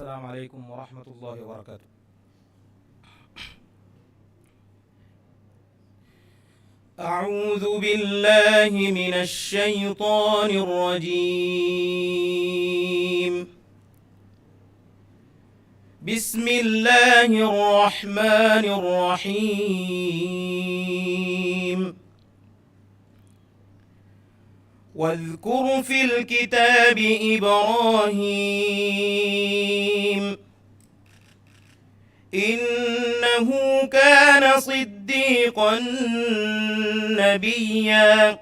السلام عليكم ورحمة الله وبركاته. أعوذ بالله من الشيطان الرجيم. بسم الله الرحمن الرحيم. واذكر في الكتاب إبراهيم إنه كان صديقا نبيا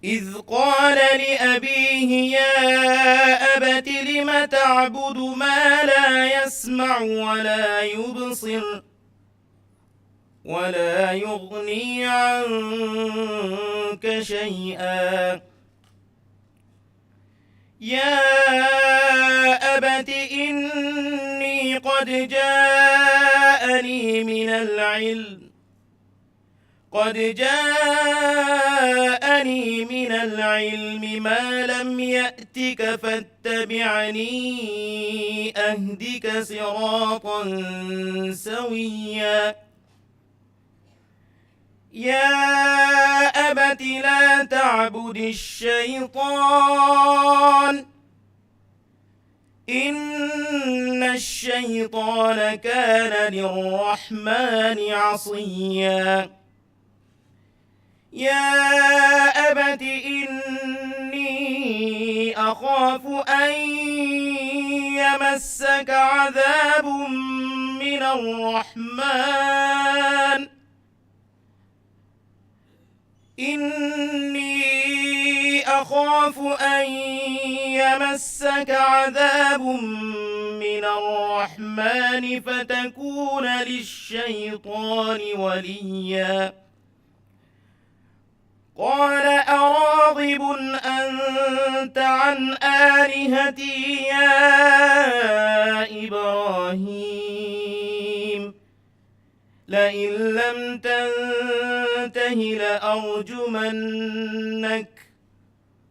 إذ قال لأبيه يا أبت لم تعبد ما لا يسمع ولا يبصر ولا يغني عنك شيئا يا أبت إني قد جاءني من العلم ما لم يأتك فاتبعني أهدك صراطا سويا يا أبت لا تعبد الشيطان إن الشيطان كان للرحمن عصيا يا أبت إني أخاف أن يمسك عذاب من الرحمن إني أخاف أن يمسك عذاب من الرحمن فتكون للشيطان وليا قال أراغب أنت عن آلهتي يا إبراهيم لئن لم تنته لأرجمنك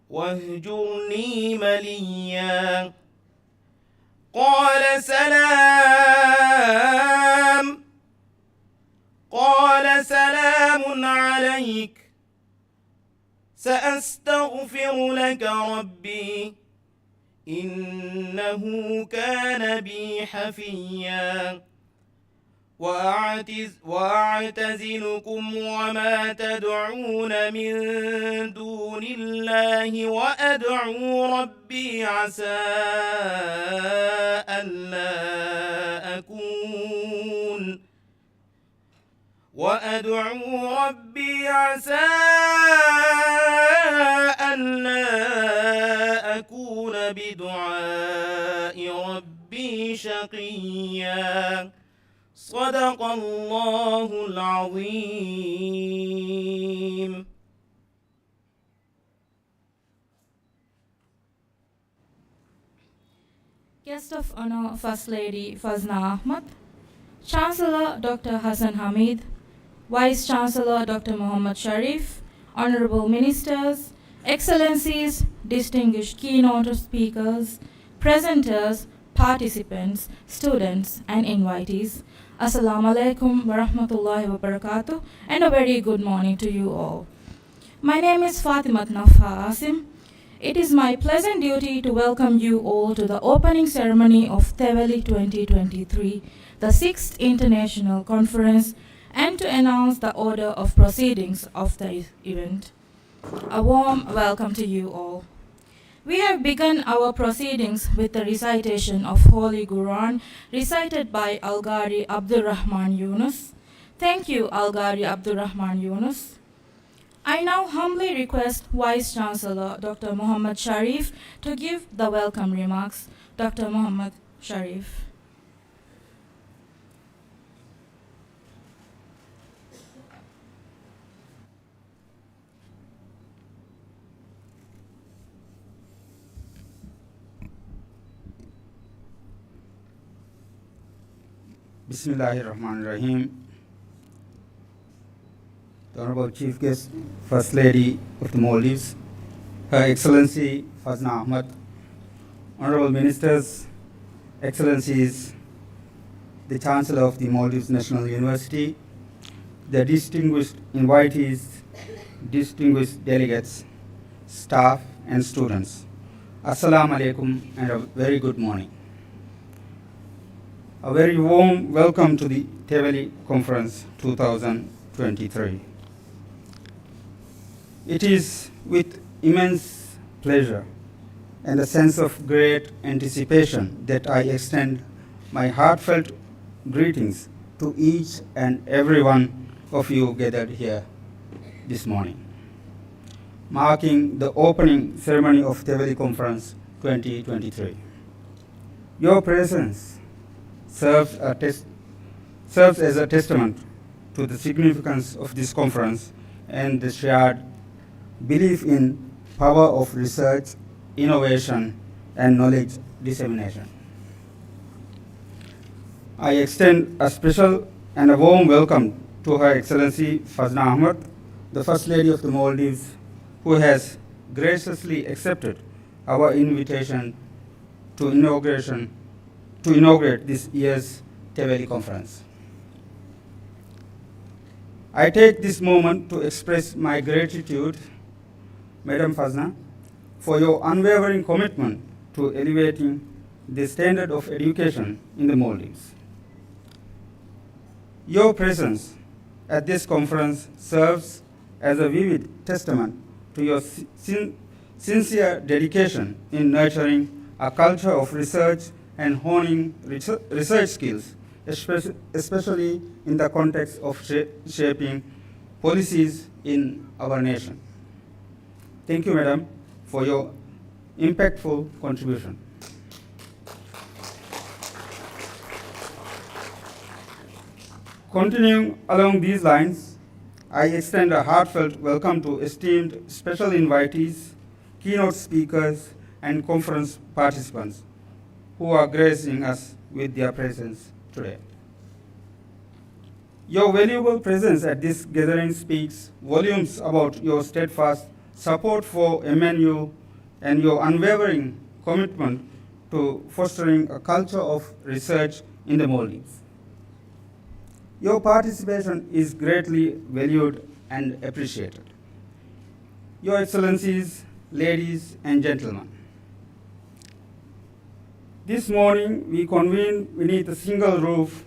واهجرني مليا قال سلام عليك سأستغفر لك ربي إنه كان بي حفيا وأعتزلكم وما تدعون من دون الله وأدعو ربي عسى ألا أكون بدعاء ربي شقيا صدق الله العظيم. Guest of Honor First Lady Fazna Ahmad, Chancellor Dr. Hassan Hamid, Vice Chancellor Dr. Muhammad Sharif, Honorable Ministers, Excellencies, distinguished keynote speakers, presenters, participants, students, and invitees. Assalamu alaikum wa rahmatullahi wa barakatuh, and a very good morning to you all. My name is Fatimat Nafha Asim. It is my pleasant duty to welcome you all to the opening ceremony of Theveli 2023, the 6th International Conference, and to announce the order of proceedings of the event. A warm welcome to you all. We have begun our proceedings with the recitation of Holy Quran, recited by Al-Ghari Abdurrahman Yunus. Thank you, Al-Ghari Abdurrahman Yunus. I now humbly request Vice Chancellor Dr. Muhammad Sharif to give the welcome remarks. Dr. Muhammad Sharif. Bismillahirrahmanirrahim. The Honorable Chief Guest, First Lady of the Maldives, Her Excellency Fazna Ahmad, Honorable Ministers, Excellencies, the Chancellor of the Maldives National University, the distinguished invitees, distinguished delegates, staff, and students. Assalamu alaikum and a very good morning. A very warm welcome to the Theveli Conference 2023. It is with immense pleasure and a sense of great anticipation that I extend my heartfelt greetings to each and every one of you gathered here this morning, marking the opening ceremony of Theveli Conference 2023. Your presence serves as a testament to the significance of this conference and the shared belief in power of research, innovation, and knowledge dissemination. I extend a special and a warm welcome to Her Excellency Fazna Ahmad, the First Lady of the Maldives, who has graciously accepted our invitation to inaugurate this year's Theveli Conference. I take this moment to express my gratitude, Madam Fazna, for your unwavering commitment to elevating the standard of education in the Maldives. Your presence at this conference serves as a vivid testament to your sincere dedication in nurturing a culture of research and honing research skills, especially in the context of shaping policies in our nation. Thank you, Madam, for your impactful contribution. Continuing along these lines, I extend a heartfelt welcome to esteemed special invitees, keynote speakers, and conference participants who are gracing us with their presence today. Your valuable presence at this gathering speaks volumes about your steadfast support for MNU and your unwavering commitment to fostering a culture of research in the Maldives. Your participation is greatly valued and appreciated. Your Excellencies, ladies and gentlemen, this morning we convene beneath a single roof,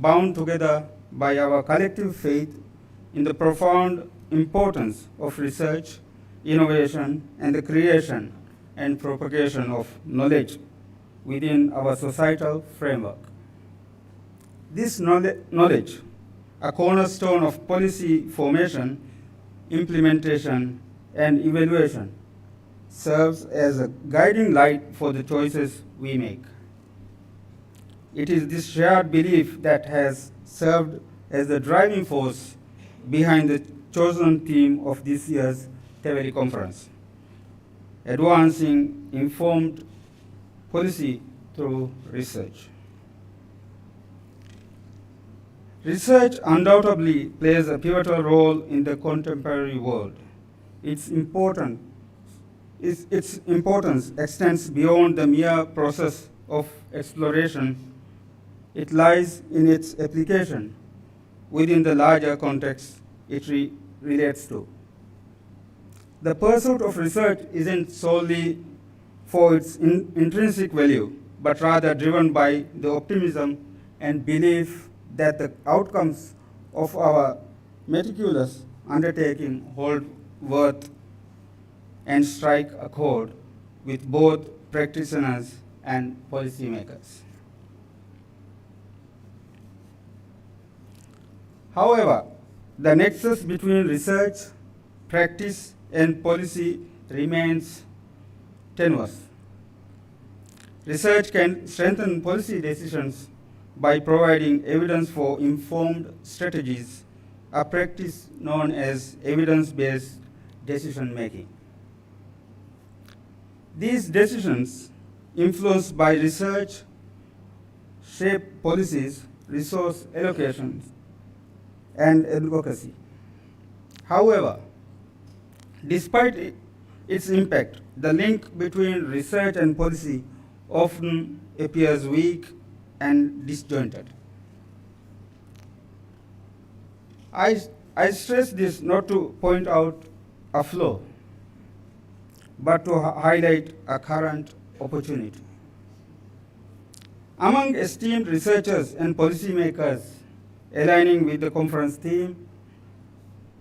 bound together by our collective faith in the profound importance of research, innovation, and the creation and propagation of knowledge within our societal framework. This knowledge, a cornerstone of policy formation, implementation, and evaluation, serves as a guiding light for the choices we make. It is this shared belief that has served as the driving force behind the chosen theme of this year's Theveli Conference, advancing informed policy through research. Research undoubtedly plays a pivotal role in the contemporary world. Its importance extends beyond the mere process of exploration. It lies in its application within the larger context it relates to. The pursuit of research isn't solely for its intrinsic value, but rather driven by the optimism and belief that the outcomes of our meticulous undertaking hold worth and strike a chord with both practitioners and policymakers. However, the nexus between research, practice, and policy remains tenuous. Research can strengthen policy decisions by providing evidence for informed strategies, a practice known as evidence-based decision-making. These decisions, influenced by research, shape policies, resource allocations, and advocacy. However, despite its impact, the link between research and policy often appears weak and disjointed. I, I stress this not to point out a flaw, but to highlight a current opportunity. Among esteemed researchers and policymakers aligning with the conference theme,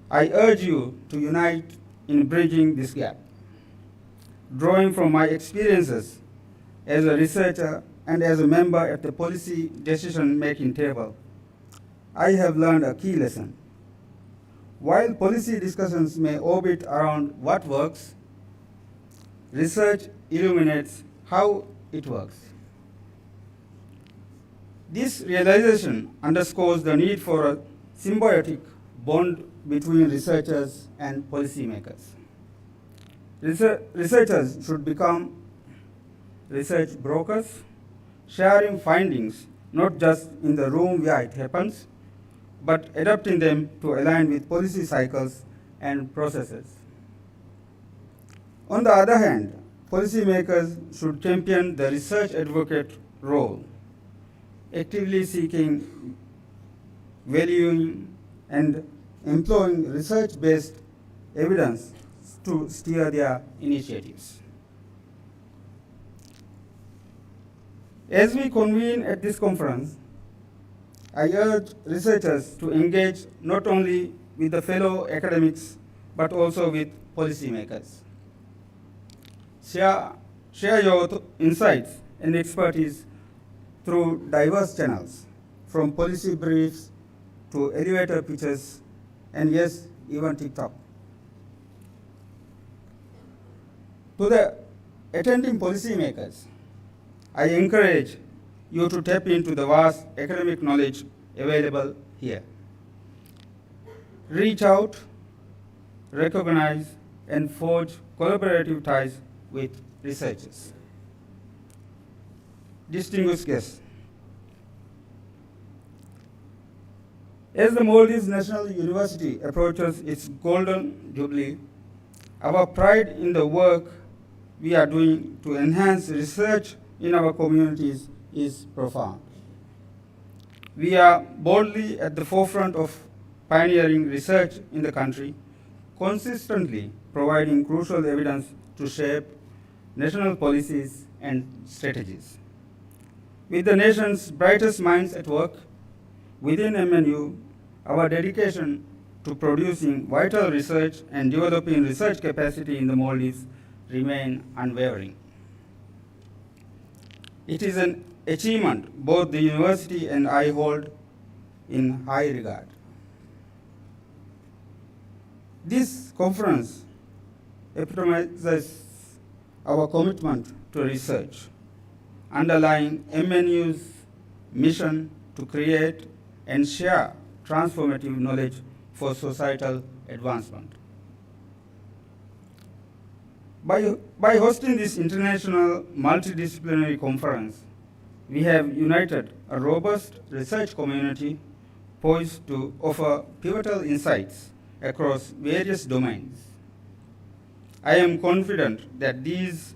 I urge you to unite in bridging this gap. Drawing from my experiences as a researcher and as a member at the policy decision-making table, I have learned a key lesson. While policy discussions may orbit around what works, research illuminates how it works. This realization underscores the need for a symbiotic bond between researchers and policymakers. Researchers should become research brokers, sharing findings not just in the room where it happens, but adapting them to align with policy cycles and processes. On the other hand, policymakers should champion the research advocate role, actively seeking, valuing, and employing research-based evidence to steer their initiatives. As we convene at this conference, I urge researchers to engage not only with the fellow academics, but also with policymakers. Share your insights and expertise through diverse channels, from policy briefs to elevator pitches, and yes, even TikTok. To the attending policymakers, I encourage you to tap into the vast academic knowledge available here. Reach out, recognize, and forge collaborative ties with researchers. Distinguished guests, as the Maldives National University approaches its golden jubilee, our pride in the work we are doing to enhance research in our communities is profound. We are boldly at the forefront of pioneering research in the country, consistently providing crucial evidence to shape national policies and strategies. With the nation's brightest minds at work, within MNU, our dedication to producing vital research and developing research capacity in the Maldives remain unwavering. It is an achievement both the university and I hold in high regard. This conference epitomizes our commitment to research, underlying MNU's mission to create and share transformative knowledge for societal advancement. By hosting this international multidisciplinary conference, we have united a robust research community poised to offer pivotal insights across various domains. I am confident that these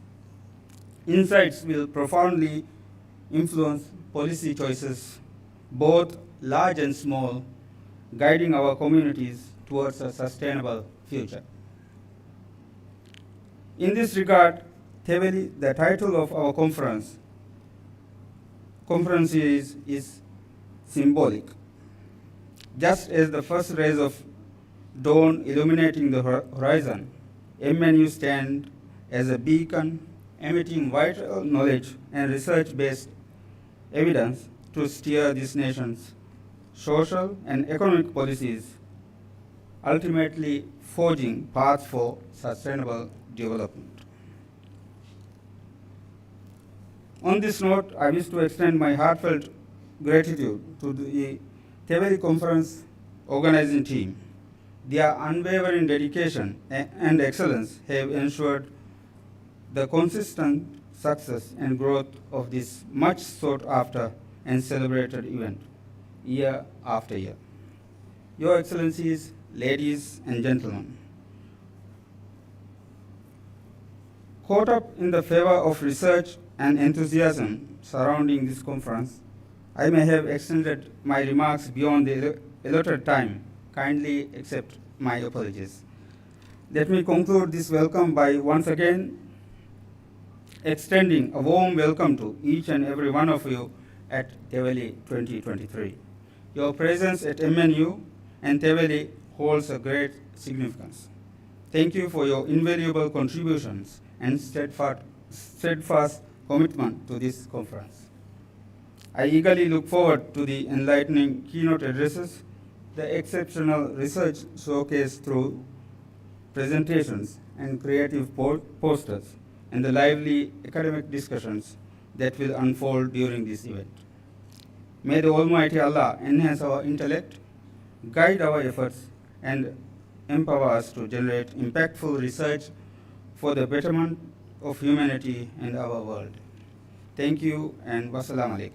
insights will profoundly influence policy choices, both large and small, guiding our communities towards a sustainable future. In this regard, Theveli, the title of our conference is symbolic. Just as the first rays of dawn illuminating the horizon, MNU stand as a beacon emitting vital knowledge and research-based evidence to steer this nation's social and economic policies, ultimately forging paths for sustainable development. On this note, I wish to extend my heartfelt gratitude to the Theveli Conference organizing team. Their unwavering dedication and excellence have ensured the consistent success and growth of this much sought after and celebrated event year after year. Your Excellencies, ladies and gentlemen, Caught up in the favor of research and enthusiasm surrounding this conference, I may have extended my remarks beyond the allotted time. Kindly accept my apologies. Let me conclude this welcome by once again extending a warm welcome to each and every one of you at Theveli 2023. Your presence at MNU and Theveli holds a great significance. Thank you for your invaluable contributions and steadfast commitment to this conference. I eagerly look forward to the enlightening keynote addresses, the exceptional research showcased through presentations and creative posters, and the lively academic discussions that will unfold during this event. May the Almighty Allah enhance our intellect, guide our efforts, and empower us to generate impactful research for the betterment of humanity and our world. Thank you, and wassalamu alaikum.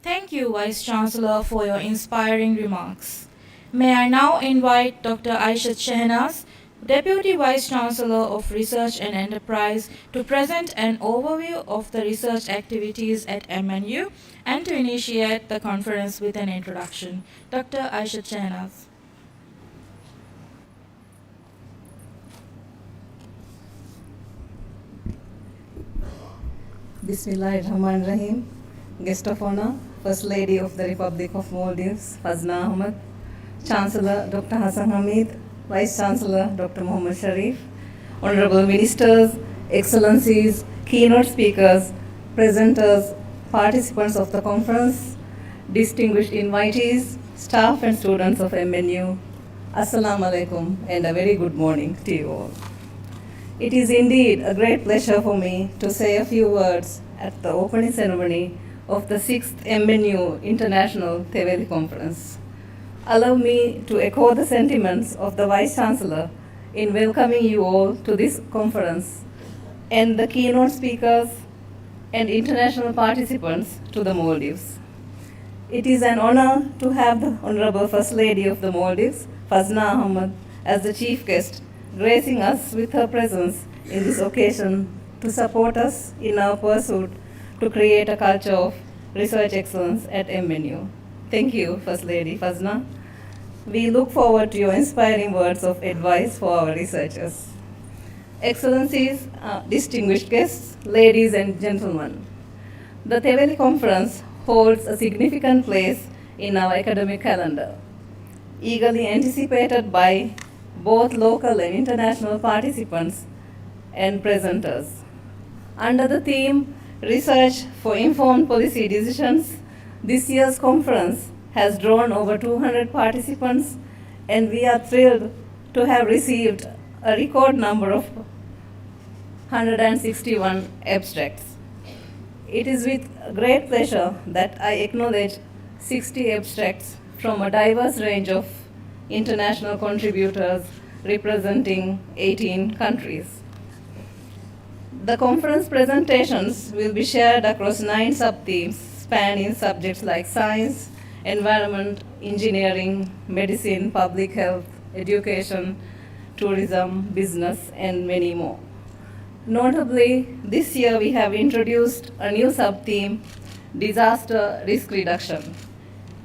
Thank you, Vice Chancellor, for your inspiring remarks. May I now invite Dr. Aishat Shehnaz, Deputy Vice Chancellor of Research and Enterprise, to present an overview of the research activities at MNU and to initiate the conference with an introduction. Dr. Aishat Shehnaz. Bismillahirrahmanirrahim. Guest of honor, First Lady of the Republic of Maldives, Fazna Ahmad, Chancellor Dr. Hassan Hamid, Vice Chancellor Dr. Mohammad Sharif, Honorable Ministers, Excellencies, keynote speakers, presenters, participants of the conference, distinguished invitees, staff and students of MNU, Assalamu alaikum and a very good morning to you all. It is indeed a great pleasure for me to say a few words at the opening ceremony of the 6th MNU International Theveli Conference. Allow me to echo the sentiments of the Vice Chancellor in welcoming you all to this conference and the keynote speakers and international participants to the Maldives. It is an honor to have the Honorable First Lady of the Maldives, Fazna Ahmad, as the chief guest, gracing us with her presence in this occasion to support us in our pursuit to create a culture of research excellence at MNU. Thank you, First Lady Fazna. We look forward to your inspiring words of advice for our researchers. Excellencies, distinguished guests, ladies and gentlemen, the Theveli Conference holds a significant place in our academic calendar, eagerly anticipated by both local and international participants and presenters. Under the theme, Research for Informed Policy Decisions, this year's conference has drawn over 200 participants, and we are thrilled to have received a record number of 161 abstracts. It is with great pleasure that I acknowledge 60 abstracts from a diverse range of international contributors representing 18 countries. The conference presentations will be shared across 9 sub-themes spanning subjects like science, environment, engineering, medicine, public health, education, tourism, business, and many more. Notably, this year we have introduced a new sub-theme, disaster risk reduction.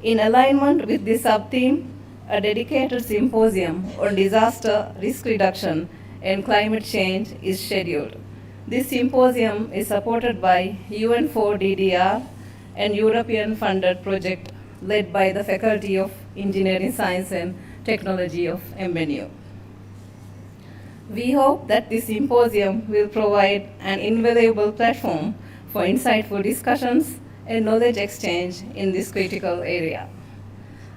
In alignment with this sub-theme, a dedicated symposium on disaster risk reduction and climate change is scheduled. This symposium is supported by UN4DDR and European-funded project led by the Faculty of Engineering, Science and Technology of MNU. We hope that this symposium will provide an invaluable platform for insightful discussions and knowledge exchange in this critical area.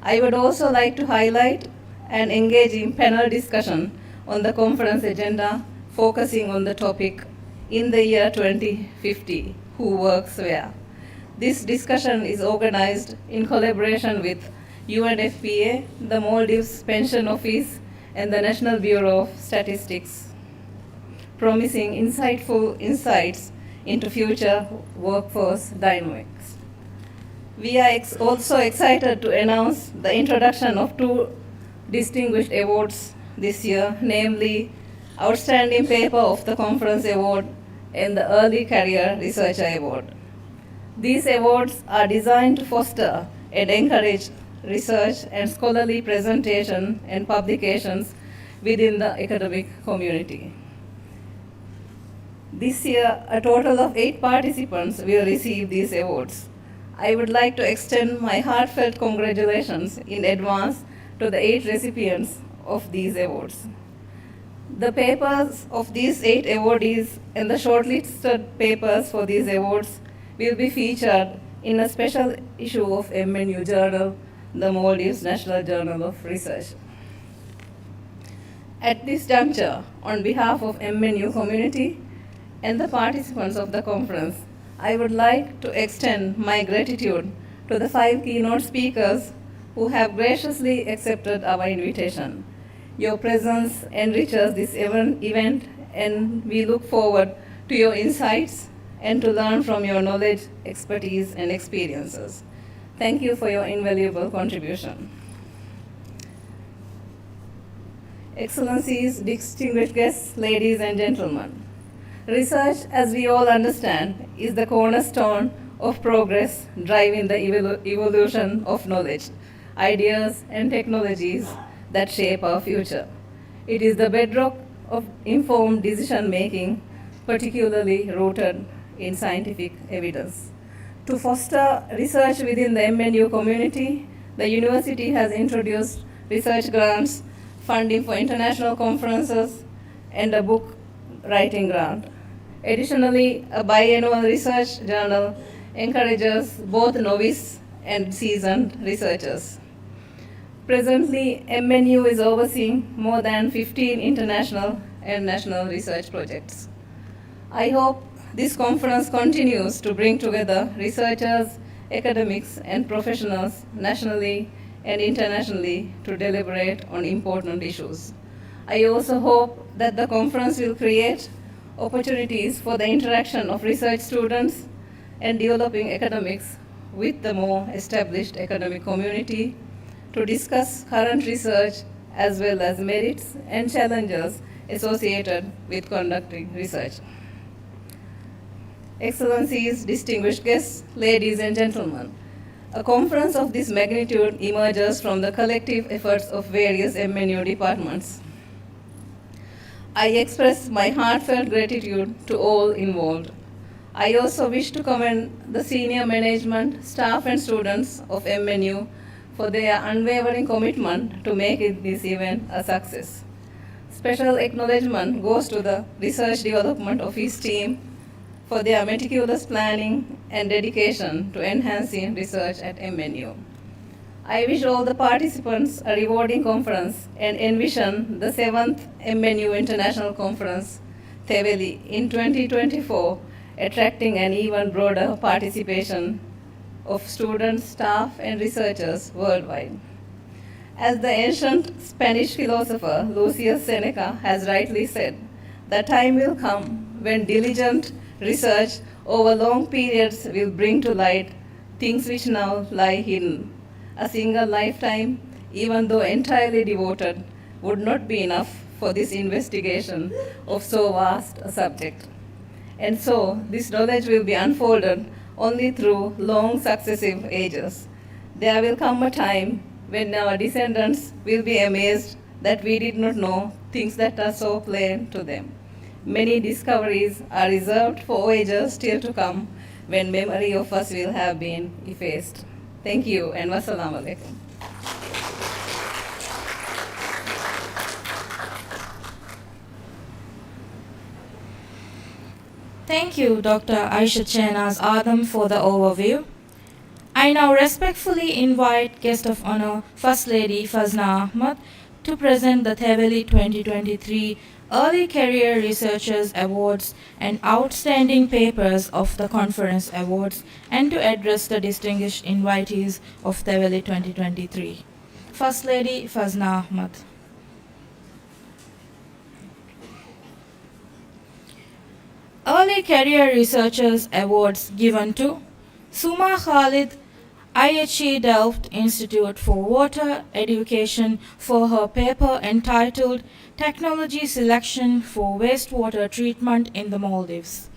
I would also like to highlight an engaging panel discussion on the conference agenda focusing on the topic in the year 2050, who works where. This discussion is organized in collaboration with UNFPA, the Maldives Pension Office, and the National Bureau of Statistics, promising insightful insights into future workforce dynamics. We are also excited to announce the introduction of two distinguished awards this year, namely Outstanding Paper of the Conference Award and the Early Career Researcher Award. These awards are designed to foster and encourage research and scholarly presentation and publications within the academic community. This year, a total of 8 participants will receive these awards. I would like to extend my heartfelt congratulations in advance to the 8 recipients of these awards. The papers of these 8 awardees and the shortlisted papers for these awards will be featured in a special issue of MNU Journal, the Maldives National Journal of Research. At this juncture, on behalf of MNU community and the participants of the conference, I would like to extend my gratitude to the 5 keynote speakers who have graciously accepted our invitation. Your presence enriches this event, and we look forward to your insights and to learn from your knowledge, expertise, and experiences. Thank you for your invaluable contribution. Excellencies, distinguished guests, ladies and gentlemen. Research, as we all understand, is the cornerstone of progress, driving the evolution of knowledge, ideas, and technologies that shape our future. It is the bedrock of informed decision making, particularly rooted in scientific evidence. To foster research within the MNU community, the university has introduced research grants, funding for international conferences, and a book writing grant. Additionally, a biannual research journal encourages both novice and seasoned researchers. Presently, MNU is overseeing more than 15 international and national research projects. I hope this conference continues to bring together researchers, academics, and professionals nationally and internationally to deliberate on important issues. I also hope that the conference will create opportunities for the interaction of research students and developing academics with the more established academic community to discuss current research as well as merits and challenges associated with conducting research. Excellencies, distinguished guests, ladies and gentlemen, a conference of this magnitude emerges from the collective efforts of various MNU departments. I express my heartfelt gratitude to all involved. I also wish to commend the senior management, staff, and students of MNU for their unwavering commitment to make this event a success. Special acknowledgement goes to the Research Development Office team for their meticulous planning and dedication to enhancing research at MNU. I wish all the participants a rewarding conference and envision the 7th MNU International Conference, Theveli, in 2024, attracting an even broader participation of students, staff, and researchers worldwide. As the ancient Spanish philosopher Lucius Seneca has rightly said, the time will come when diligent research over long periods will bring to light things which now lie hidden. A single lifetime, even though entirely devoted, would not be enough for this investigation of so vast a subject. And so, this knowledge will be unfolded only through long successive ages. There will come a time when our descendants will be amazed that we did not know things that are so plain to them. Many discoveries are reserved for ages still to come, when memory of us will have been effaced. Thank you, and wassalamu alaikum. Thank you, Dr. Aisha Chehnaz Adam, for the overview. I now respectfully invite guest of honor, First Lady Fazna Ahmad, to present the Theveli 2023 Early Career Researchers Awards and Outstanding Papers of the Conference Awards, and to address the distinguished invitees of Theveli 2023. First Lady Fazna Ahmad. Early Career Researchers Awards given to Suma Khalid, IHE Delft Institute for Water Education for her paper entitled Technology Selection for Wastewater Treatment in the Maldives.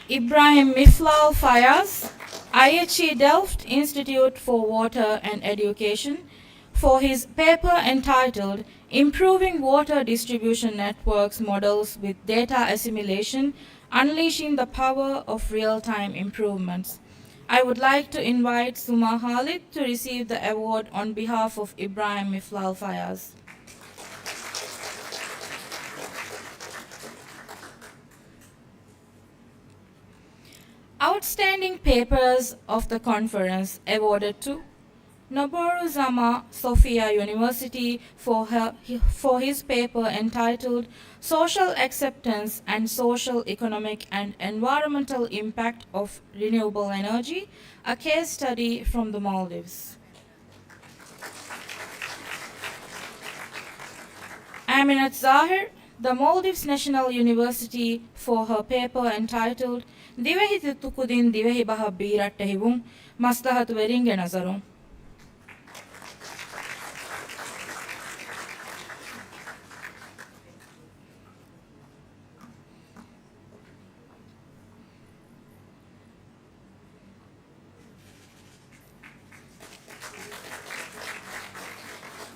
Ibrahim Miflal Fayaz, IHE Delft Institute for Water and Education, for his paper entitled Improving Water Distribution Networks Models with Data Assimilation, Unleashing the Power of Real-Time Improvements. I would like to invite Suma Khalid to receive the award on behalf of Ibrahim Miflal Fayaz. Outstanding papers of the conference awarded to Noboru Zama, Sofia University, for his paper entitled Social Acceptance and Social, Economic and Environmental Impact of Renewable Energy, a case study from the Maldives. Aminat Zahir, the Maldives National University, for her paper entitled Divehi Tukudin Divehi Baha Birat Tehibum, Maslahat Weringe Nazarum.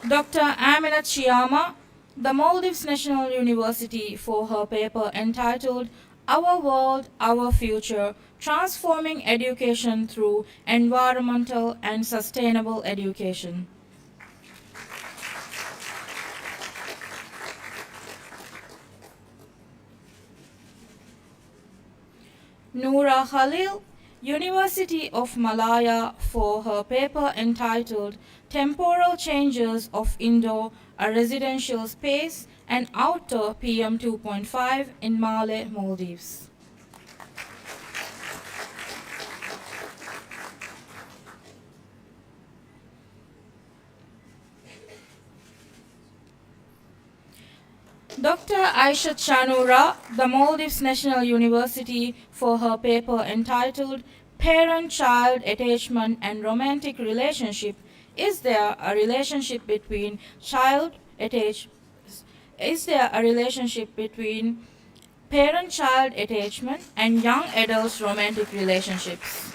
Dr. Aminat Chiama, the Maldives National University, for her paper entitled Our World, Our Future, Transforming Education Through Environmental and Sustainable Education. Noura Khalil, University of Malaya, for her paper entitled Temporal Changes of Indoor, a Residential Space and Outdoor PM 2.5 in Malé, Maldives. Dr. Aisha Chanura, the Maldives National University, for her paper entitled Parent-Child Attachment and Romantic Relationship. Is there a relationship between parent-child attachment and young adults' romantic relationships?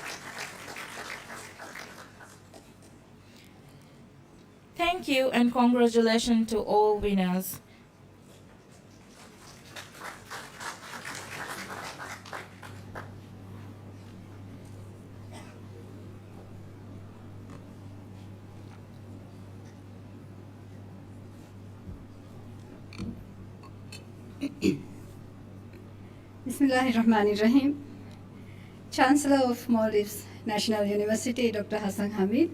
Thank you and congratulations to all winners. Bismillahirrahmanirrahim. Chancellor of Maldives National University, Dr. Hassan Hamid,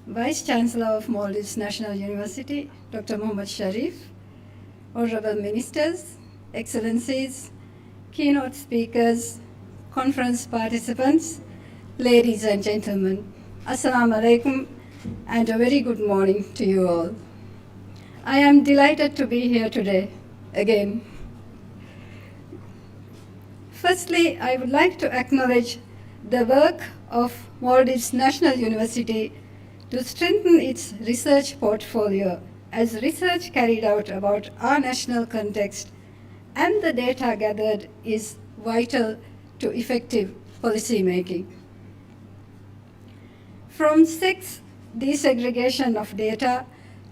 Vice Chancellor of Maldives National University, Dr. Mohammad Sharif, Honorable Ministers, Excellencies, keynote speakers, conference participants, ladies and gentlemen, Assalamu alaikum and a very good morning to you all. I am delighted to be here today again. Firstly, I would like to acknowledge the work of Maldives National University to strengthen its research portfolio as research carried out about our national context and the data gathered is vital to effective policy making. From sex desegregation of data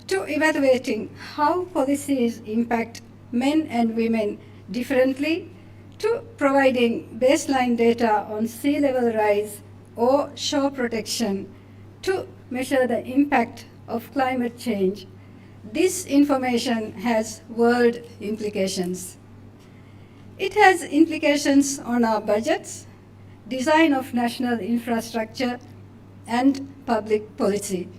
to evaluating how policies impact men and women differently, to providing baseline data on sea level rise or shore protection to measure the impact of climate change, this information has world implications. It has implications on our budgets, design of national infrastructure, and public policy.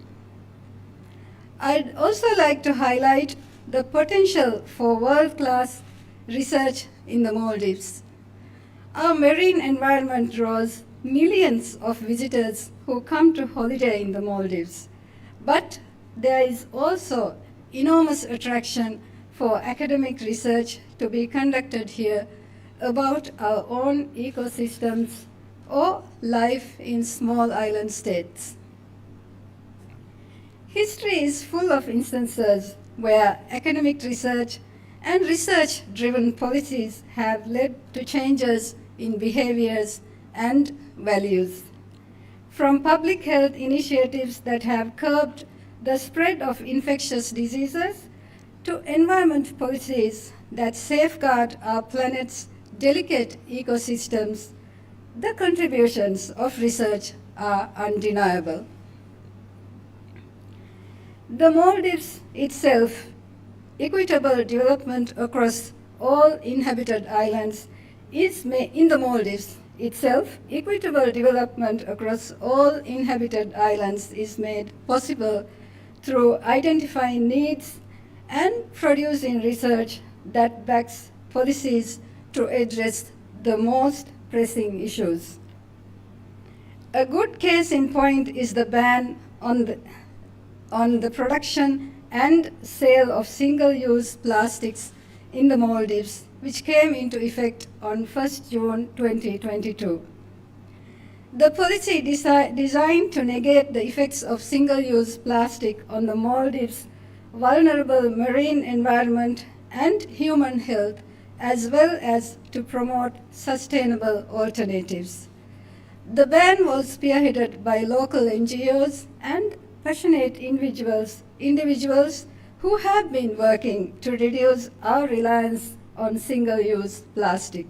I'd also like to highlight the potential for world-class research in the Maldives. Our marine environment draws millions of visitors who come to holiday in the Maldives. But there is also enormous attraction for academic research to be conducted here about our own ecosystems or life in small island states. History is full of instances where academic research and research-driven policies have led to changes in behaviors and values. From public health initiatives that have curbed the spread of infectious diseases to environment policies that safeguard our planet's delicate ecosystems, the contributions of research are undeniable. The Maldives itself, equitable development across all inhabited islands in the Maldives itself, equitable development across all inhabited islands is made possible through identifying needs and producing research that backs policies to address the most pressing issues. A good case in point is the ban on the production and sale of single-use plastics in the Maldives, which came into effect on 1st June 2022. The policy designed to negate the effects of single-use plastic on the Maldives' vulnerable marine environment and human health, as well as to promote sustainable alternatives. The ban was spearheaded by local NGOs and passionate individuals who have been working to reduce our reliance on single-use plastic.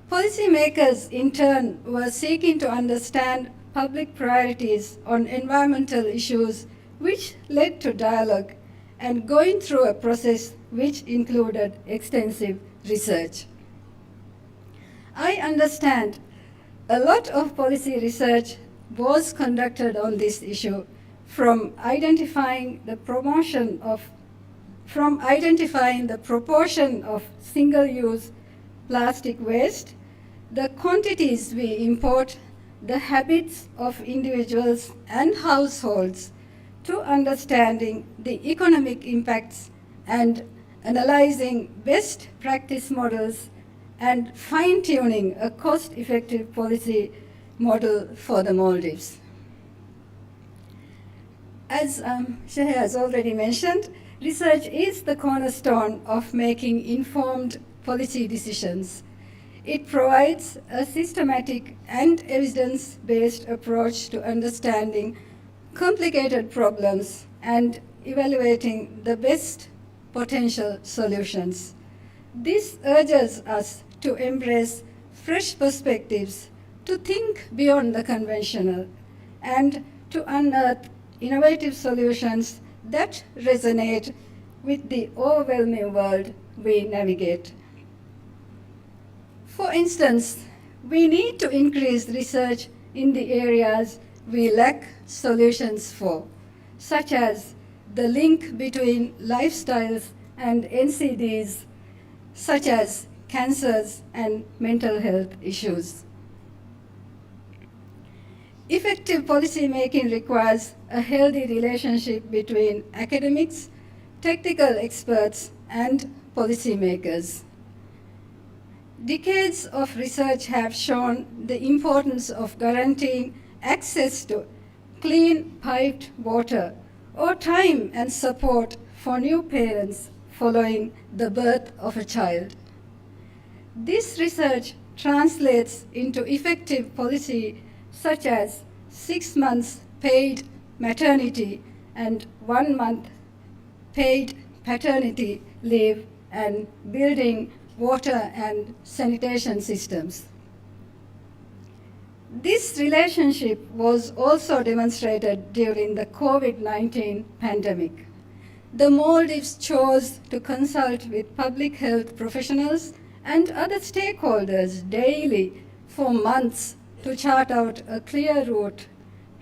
Policymakers, in turn, were seeking to understand public priorities on environmental issues, which led to dialogue and going through a process which included extensive research. I understand a lot of policy research was conducted on this issue, from identifying the proportion of single-use plastic waste, the quantities we import, the habits of individuals and households, to understanding the economic impacts and analyzing best practice models and fine-tuning a cost-effective policy model for the Maldives. As Shehe has already mentioned, research is the cornerstone of making informed policy decisions. It provides a systematic and evidence-based approach to understanding complicated problems and evaluating the best potential solutions. This urges us to embrace fresh perspectives, to think beyond the conventional, and to unearth innovative solutions that resonate with the overwhelming world we navigate. For instance, we need to increase research in the areas we lack solutions for, such as the link between lifestyles and NCDs, such as cancers and mental health issues. Effective policy making requires a healthy relationship between academics, technical experts, and policymakers. Decades of research have shown the importance of guaranteeing access to clean piped water or time and support for new parents following the birth of a child. This research translates into effective policy such as 6 months paid maternity and 1 month paid paternity leave and building water and sanitation systems. This relationship was also demonstrated during the COVID-19 pandemic. The Maldives chose to consult with public health professionals and other stakeholders daily for months to chart out a clear route,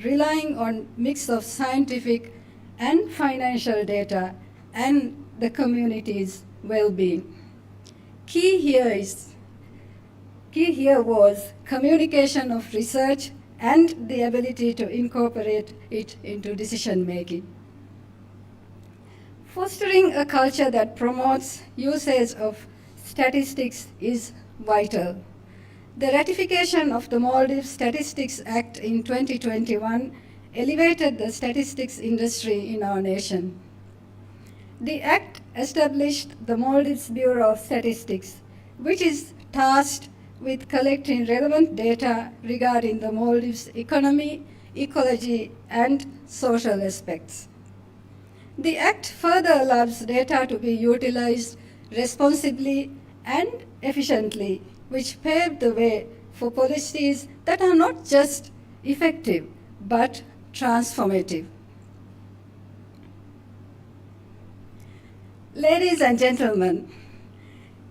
relying on mix of scientific and financial data and the community's well-being. Key here was communication of research and the ability to incorporate it into decision making. Fostering a culture that promotes usage of statistics is vital. The ratification of the Maldives Statistics Act in 2021 elevated the statistics industry in our nation. The Act established the Maldives Bureau of Statistics, which is tasked with collecting relevant data regarding the Maldives' economy, ecology, and social aspects. The Act further allows data to be utilized responsibly and efficiently, which paved the way for policies that are not just effective, but transformative. Ladies and gentlemen,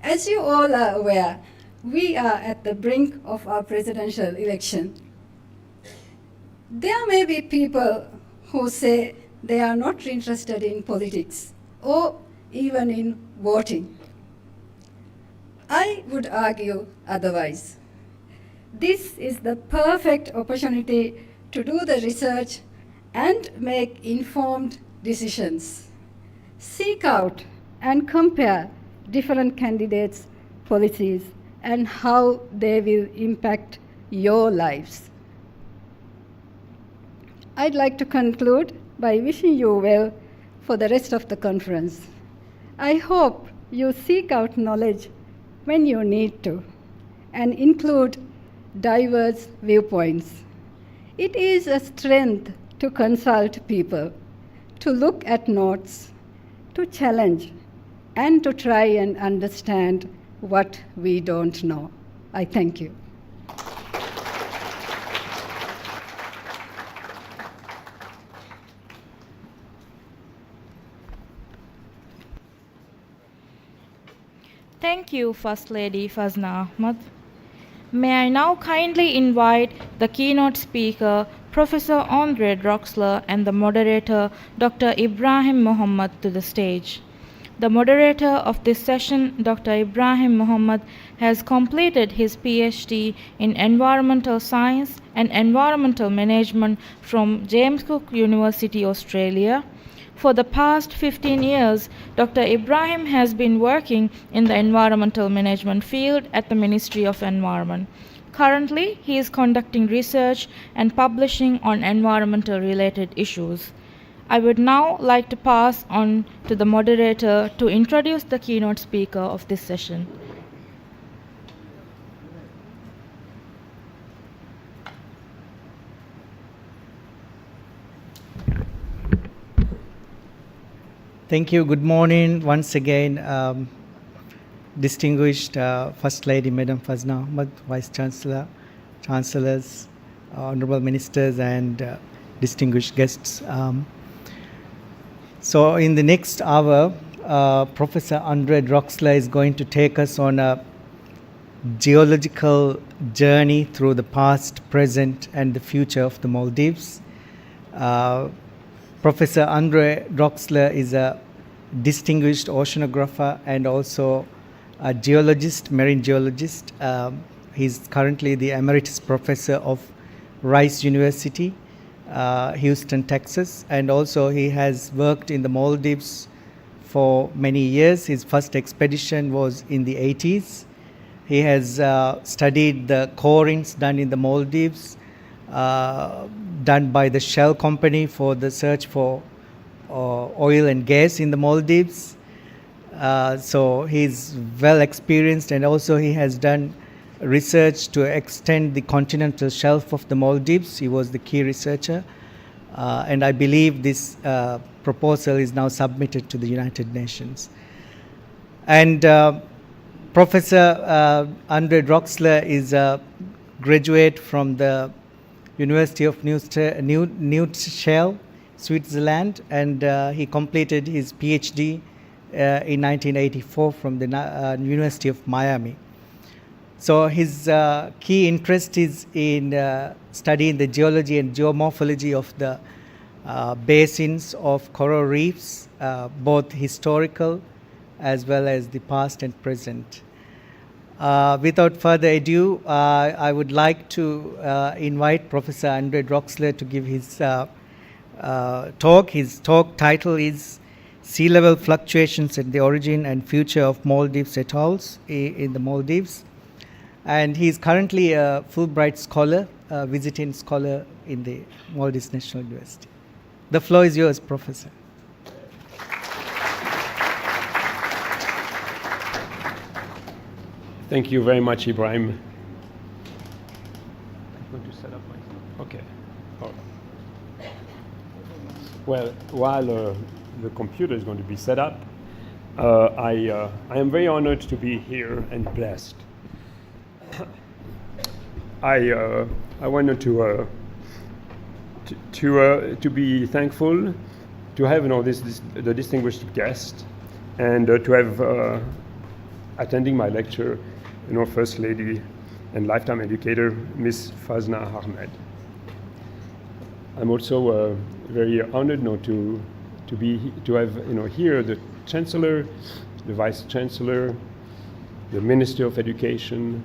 as you all are aware, we are at the brink of our presidential election. There may be people who say they are not interested in politics or even in voting. I would argue otherwise. This is the perfect opportunity to do the research and make informed decisions. Seek out and compare different candidates' policies and how they will impact your lives. I'd like to conclude by wishing you well for the rest of the conference. I hope you seek out knowledge when you need to and include diverse viewpoints. It is a strength to consult people, to look at notes, to challenge, and to try and understand what we don't know. I thank you. Thank you, First Lady Fazna Ahmad. May I now kindly invite the keynote speaker, Professor Andre Droxler, and the moderator, Dr. Ibrahim Muhammad, to the stage. The moderator of this session, Dr. Ibrahim Muhammad, has completed his PhD in Environmental Science and Environmental Management from James Cook University, Australia. For the past 15 years, Dr. Ibrahim has been working in the environmental management field at the Ministry of Environment. Currently, he is conducting research and publishing on environmental-related issues. I would now like to pass on to the moderator to introduce the keynote speaker of this session. Thank you. Good morning once again, distinguished First Lady Madam Fazna Ahmad, Vice Chancellor, Chancellors, Honorable Ministers, and distinguished guests. So in the next hour, Professor Andre Droxler is going to take us on a geological journey through the past, present, and the future of the Maldives. Professor Andre Droxler is a distinguished oceanographer and also a geologist, marine geologist. He's currently the Emeritus Professor of Rice University, Houston, Texas, and also he has worked in the Maldives for many years. His first expedition was in the 80s. He has studied the corings done in the Maldives, done by the Shell company for the search for oil and gas in the Maldives. So he's well experienced, and also he has done research to extend the continental shelf of the Maldives. He was the key researcher, and I believe this proposal is now submitted to the United Nations. And Professor Andre Droxler is a graduate from the University of Neuchâtel, Switzerland, and he completed his PhD in 1984 from the University of Miami. So his key interest is in studying the geology and geomorphology of the basins of coral reefs, both historical as well as the past and present. Without further ado, I would like to invite Professor Andre Droxler to give his talk. His talk title is Sea Level Fluctuations and the Origin and Future of Maldives Atolls in the Maldives. And he is currently a Fulbright scholar, a visiting scholar in the Maldives National University. The floor is yours, Professor. Thank you very much, Ibrahim. I'm going to set up my... Okay. All right. Well, while the computer is going to be set up, I am very honored to be here and blessed. I wanted to be thankful to have the distinguished guest and to have attending my lecture, First Lady and lifetime educator, Miss Fazna Ahmed. I'm also very honored to have here the Chancellor, the Vice Chancellor, the Minister of Education,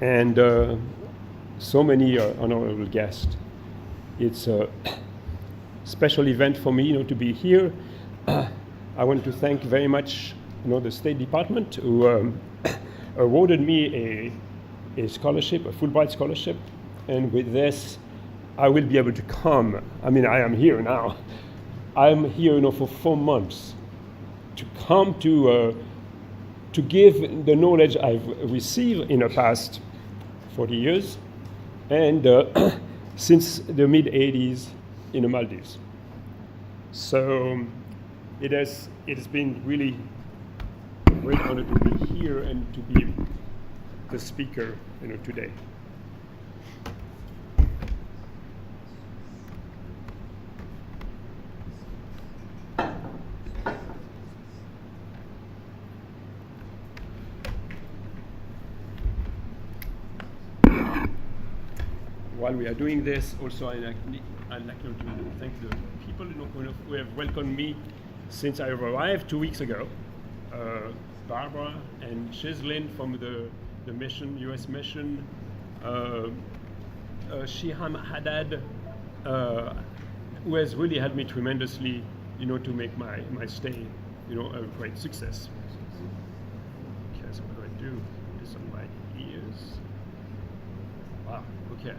and so many honorable guests. It's a special event for me, to be here. I want to thank very much, the State Department who awarded me a scholarship, a Fulbright scholarship, and with this, I will be able to come. I mean, I am here now. I'm here, for 4 months to come to give the knowledge I've received in the past 40 years, and since the mid-'80s in the Maldives. So it has been really a great honor to be here and to be the speaker, today. While we are doing this, also I'd like to thank the people who have welcomed me since I arrived 2 weeks ago. Barbara and Shislin from the mission, U.S. mission, Shiham Haddad, who has really helped me tremendously, to make my stay, a great success. Okay, so what do I do? This on my ears. Wow, okay.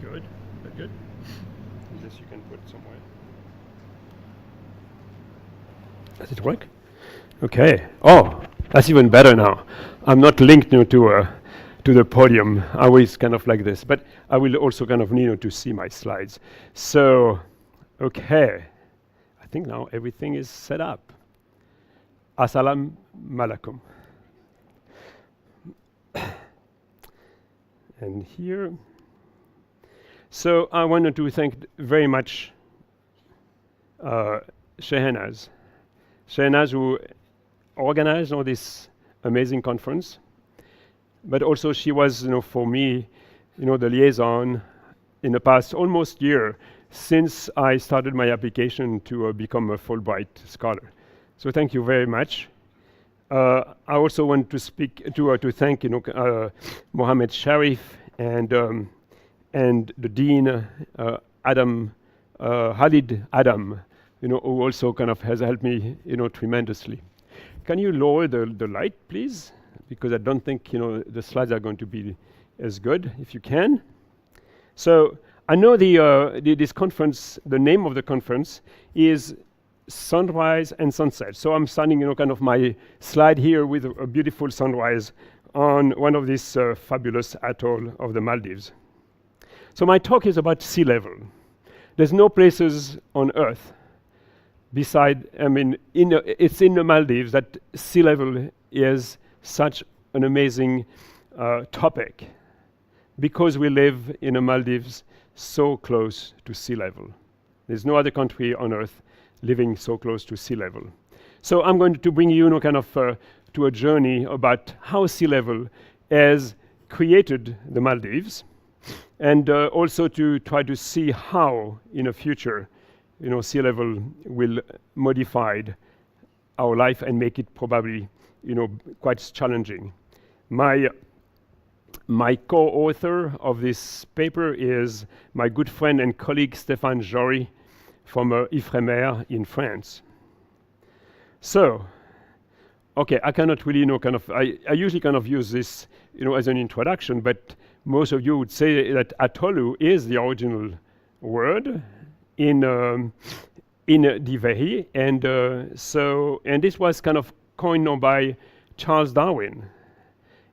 Good, that good? This you can put somewhere. Does it work? Okay. Oh, that's even better now. I'm not linked to the podium. I always kind of like this, but I will also kind of need to see my slides. So, okay. I think now everything is set up. Assalamu alaikum. And here. So I wanted to thank very much Shehnaz. Shehnaz, who organized all this amazing conference, but also she was, for me, the liaison in the past almost year since I started my application to become a Fulbright scholar. So thank you very much. I also want to speak to thank Mohammed Sharif and the dean Adam Khalid Adam, who also kind of has helped me, tremendously. Can you lower the light, please? Because I don't think the slides are going to be as good. If you can. So I know this conference. The name of the conference is Sunrise and Sunset. So I'm starting, kind of my slide here with a beautiful sunrise on one of these fabulous atoll of the Maldives. So my talk is about sea level. There's no places on Earth beside, it's in the Maldives that sea level is such an amazing topic because we live in the Maldives so close to sea level. There's no other country on Earth living so close to sea level. So I'm going to bring you, kind of to a journey about how sea level has created the Maldives, and also to try to see how, in the future, sea level will modify our life and make it probably, quite challenging. My co-author of this paper is my good friend and colleague Stéphane Jory from Ifremer in France. So, okay, I cannot really I usually kind of use this, as an introduction, but most of you would say that Atolu is the original word in Theveli, and this was kind of coined by Charles Darwin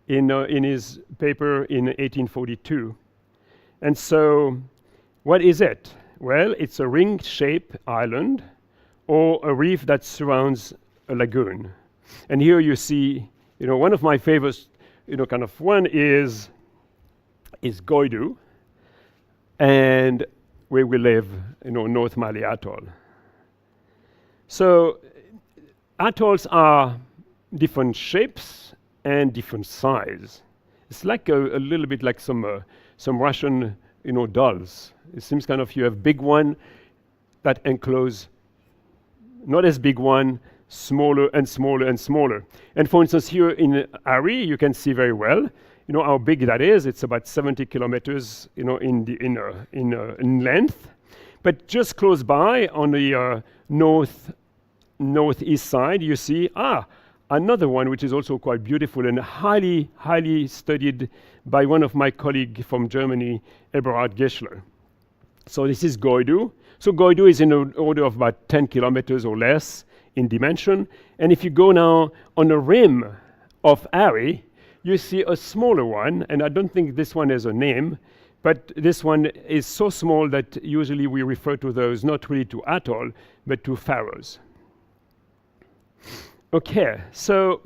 in his paper in 1842. And so, what is it? Well, it's a ring-shaped island or a reef that surrounds a lagoon. And here you see, one of my favorites, one is Goidu, and where we live, North Mali Atoll. So atolls are different shapes and different size. It's like a little bit like some Russian, dolls. It seems you have big one that enclose not as big one, smaller and smaller and smaller. And for instance, here in Ari, you can see very well, how big that is. It's about 70 kilometers, in length. But just close by on the northeast side, you see another one which is also quite beautiful and highly studied by one of my colleagues from Germany, Eberhard Geschler. So this is Goidu. So Goidu is in the order of about 10 kilometers or less in dimension. And if you go now on the rim of Ari, you see a smaller one, and I don't think this one has a name, but this one is so small that usually we refer to those not really to atoll, but to faroes. Okay, so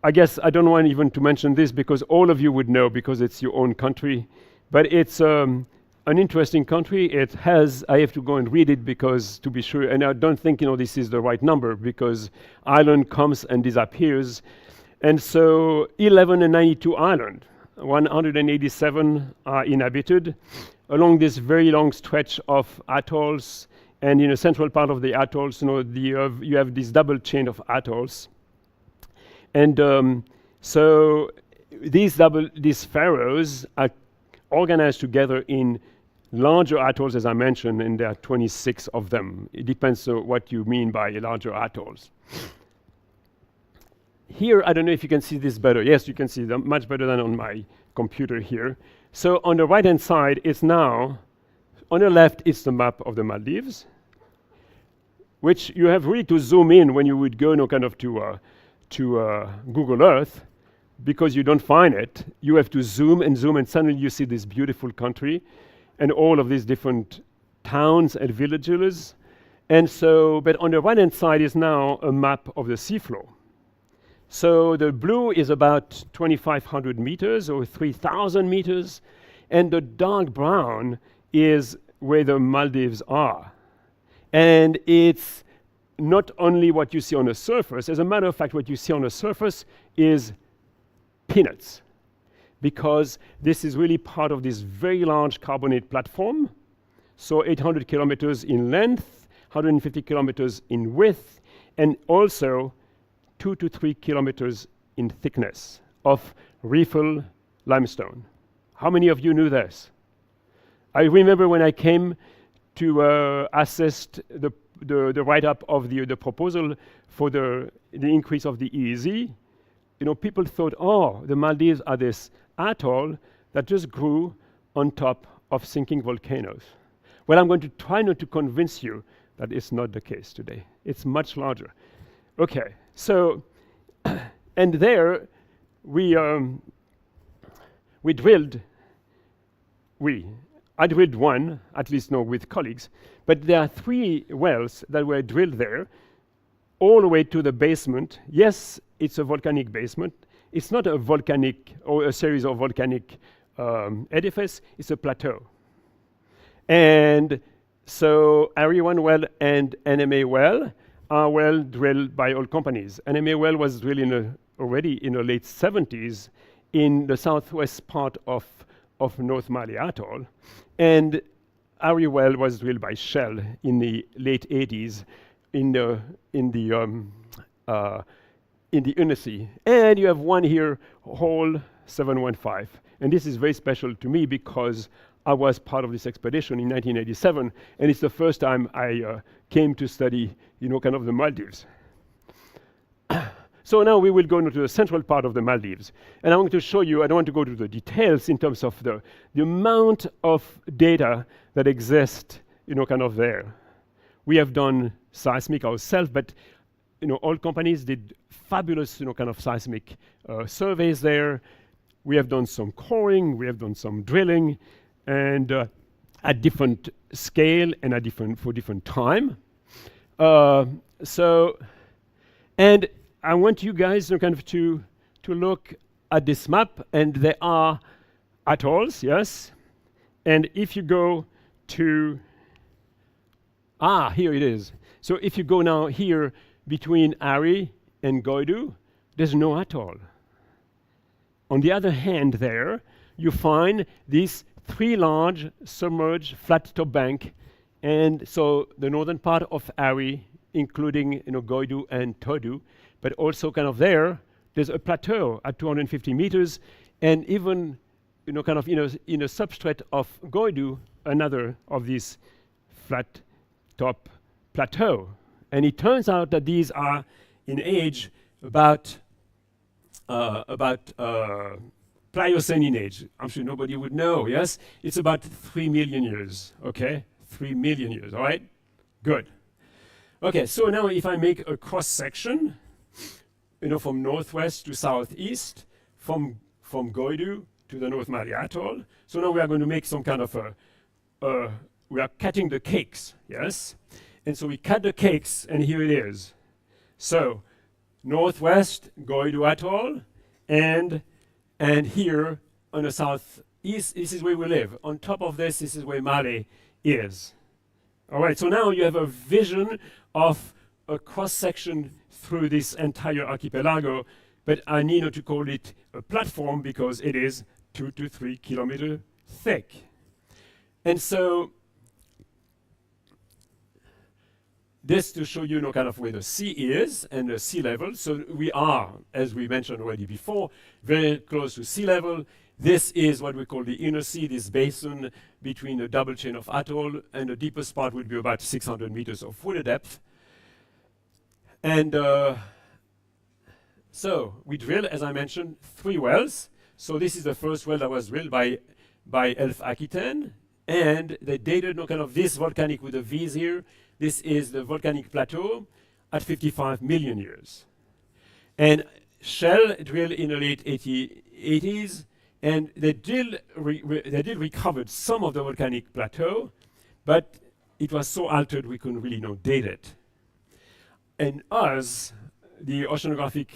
I guess I don't want even to mention this because all of you would know because it's your own country, but it's an interesting country. It has, I have to go and read it because to be sure, and I don't think this is the right number because island comes and disappears. And so 1192 island, 187 are inhabited along this very long stretch of atolls. And in the central part of the atolls, you have this double chain of atolls. And so these faroes are organized together in larger atolls, as I mentioned, and there are 26 of them. It depends on what you mean by larger atolls. Here, I don't know if you can see this better. Yes, you can see them much better than on my computer here. So on the right-hand side, it's now, on the left, it's the map of the Maldives, which you have really to zoom in when you would go to Google Earth, because you don't find it. You have to zoom, and suddenly you see this beautiful country and all of these different towns and villages. And so, but on the right-hand side is now a map of the seafloor. So the blue is about 2,500 meters or 3,000 meters, and the dark brown is where the Maldives are. And it's not only what you see on the surface. As a matter of fact, what you see on the surface is peanuts, because this is really part of this very large carbonate platform. So 800 kilometers in length, 150 kilometers in width, and also 2 to 3 kilometers in thickness of reefal limestone. How many of you knew this? I remember when I came to assess the write-up of the proposal for the increase of the EEZ, people thought, the Maldives are this atoll that just grew on top of sinking volcanoes. Well, I'm going to try not to convince you that it's not the case today. It's much larger. Okay, so, and there I drilled one, at least with colleagues, but there are 3 wells that were drilled there all the way to the basement. Yes, it's a volcanic basement. It's not a volcanic or a series of volcanic edifice, it's a plateau. And so Ari-1 well and NMA well are well drilled by all companies. NMA well was drilled already in the late 70s in the southwest part of North Mali Atoll. And Ari well was drilled by Shell in the late 80s in the inner sea. And you have one here, hole 715. And this is very special to me because I was part of this expedition in 1987, and it's the first time I came to study, kind of the Maldives. So now we will go into the central part of the Maldives. And I want to show you, I don't want to go to the details in terms of the amount of data that exists, kind of there. We have done seismic ourselves, but all companies did fabulous, kind of seismic surveys there. We have done some coring, we have done some drilling, and at different scale and for different time. And I want you guys to look at this map, and there are atolls, yes. And if you go to here it is. So if you go now here between Ari and Goidu, there's no atoll. On the other hand, there you find these 3 large submerged flat top bank, and so the northern part of Ari, including Goidu and Todu, but also kind of there's a plateau at 250 meters, and even kind of in a substrate of Goidu, another of these flat top plateau. And it turns out that these are in age about Pliocene in age. I'm sure nobody would know, yes? It's about 3 million years, okay? 3 million years, all right? Good. Okay, so now if I make a cross section, from northwest to southeast, from Goidu to the North Mali Atoll. So now we are going to make some kind of we are cutting the cakes, yes? And so we cut the cakes, and here it is. So northwest, Goidu Atoll, and here on the southeast, this is where we live. On top of this is where Mali is. All right, so now you have a vision of a cross-section through this entire archipelago, but I need to call it a platform because it is 2 to 3 kilometers thick. And so this to show you kind of where the sea is and the sea level. So we are, as we mentioned already before, very close to sea level. This is what we call the inner sea, this basin between the double chain of atoll, and the deepest part would be about 600 meters of water depth. And so we drilled, as I mentioned, 3 wells. So this is the first well that was drilled by Elf Aquitaine, and they dated kind of this volcanic with the V's here. This is the volcanic plateau at 55 million years. And Shell drilled in the late 80s, and they did recover some of the volcanic plateau, but it was so altered we couldn't really date it. And us, the oceanographic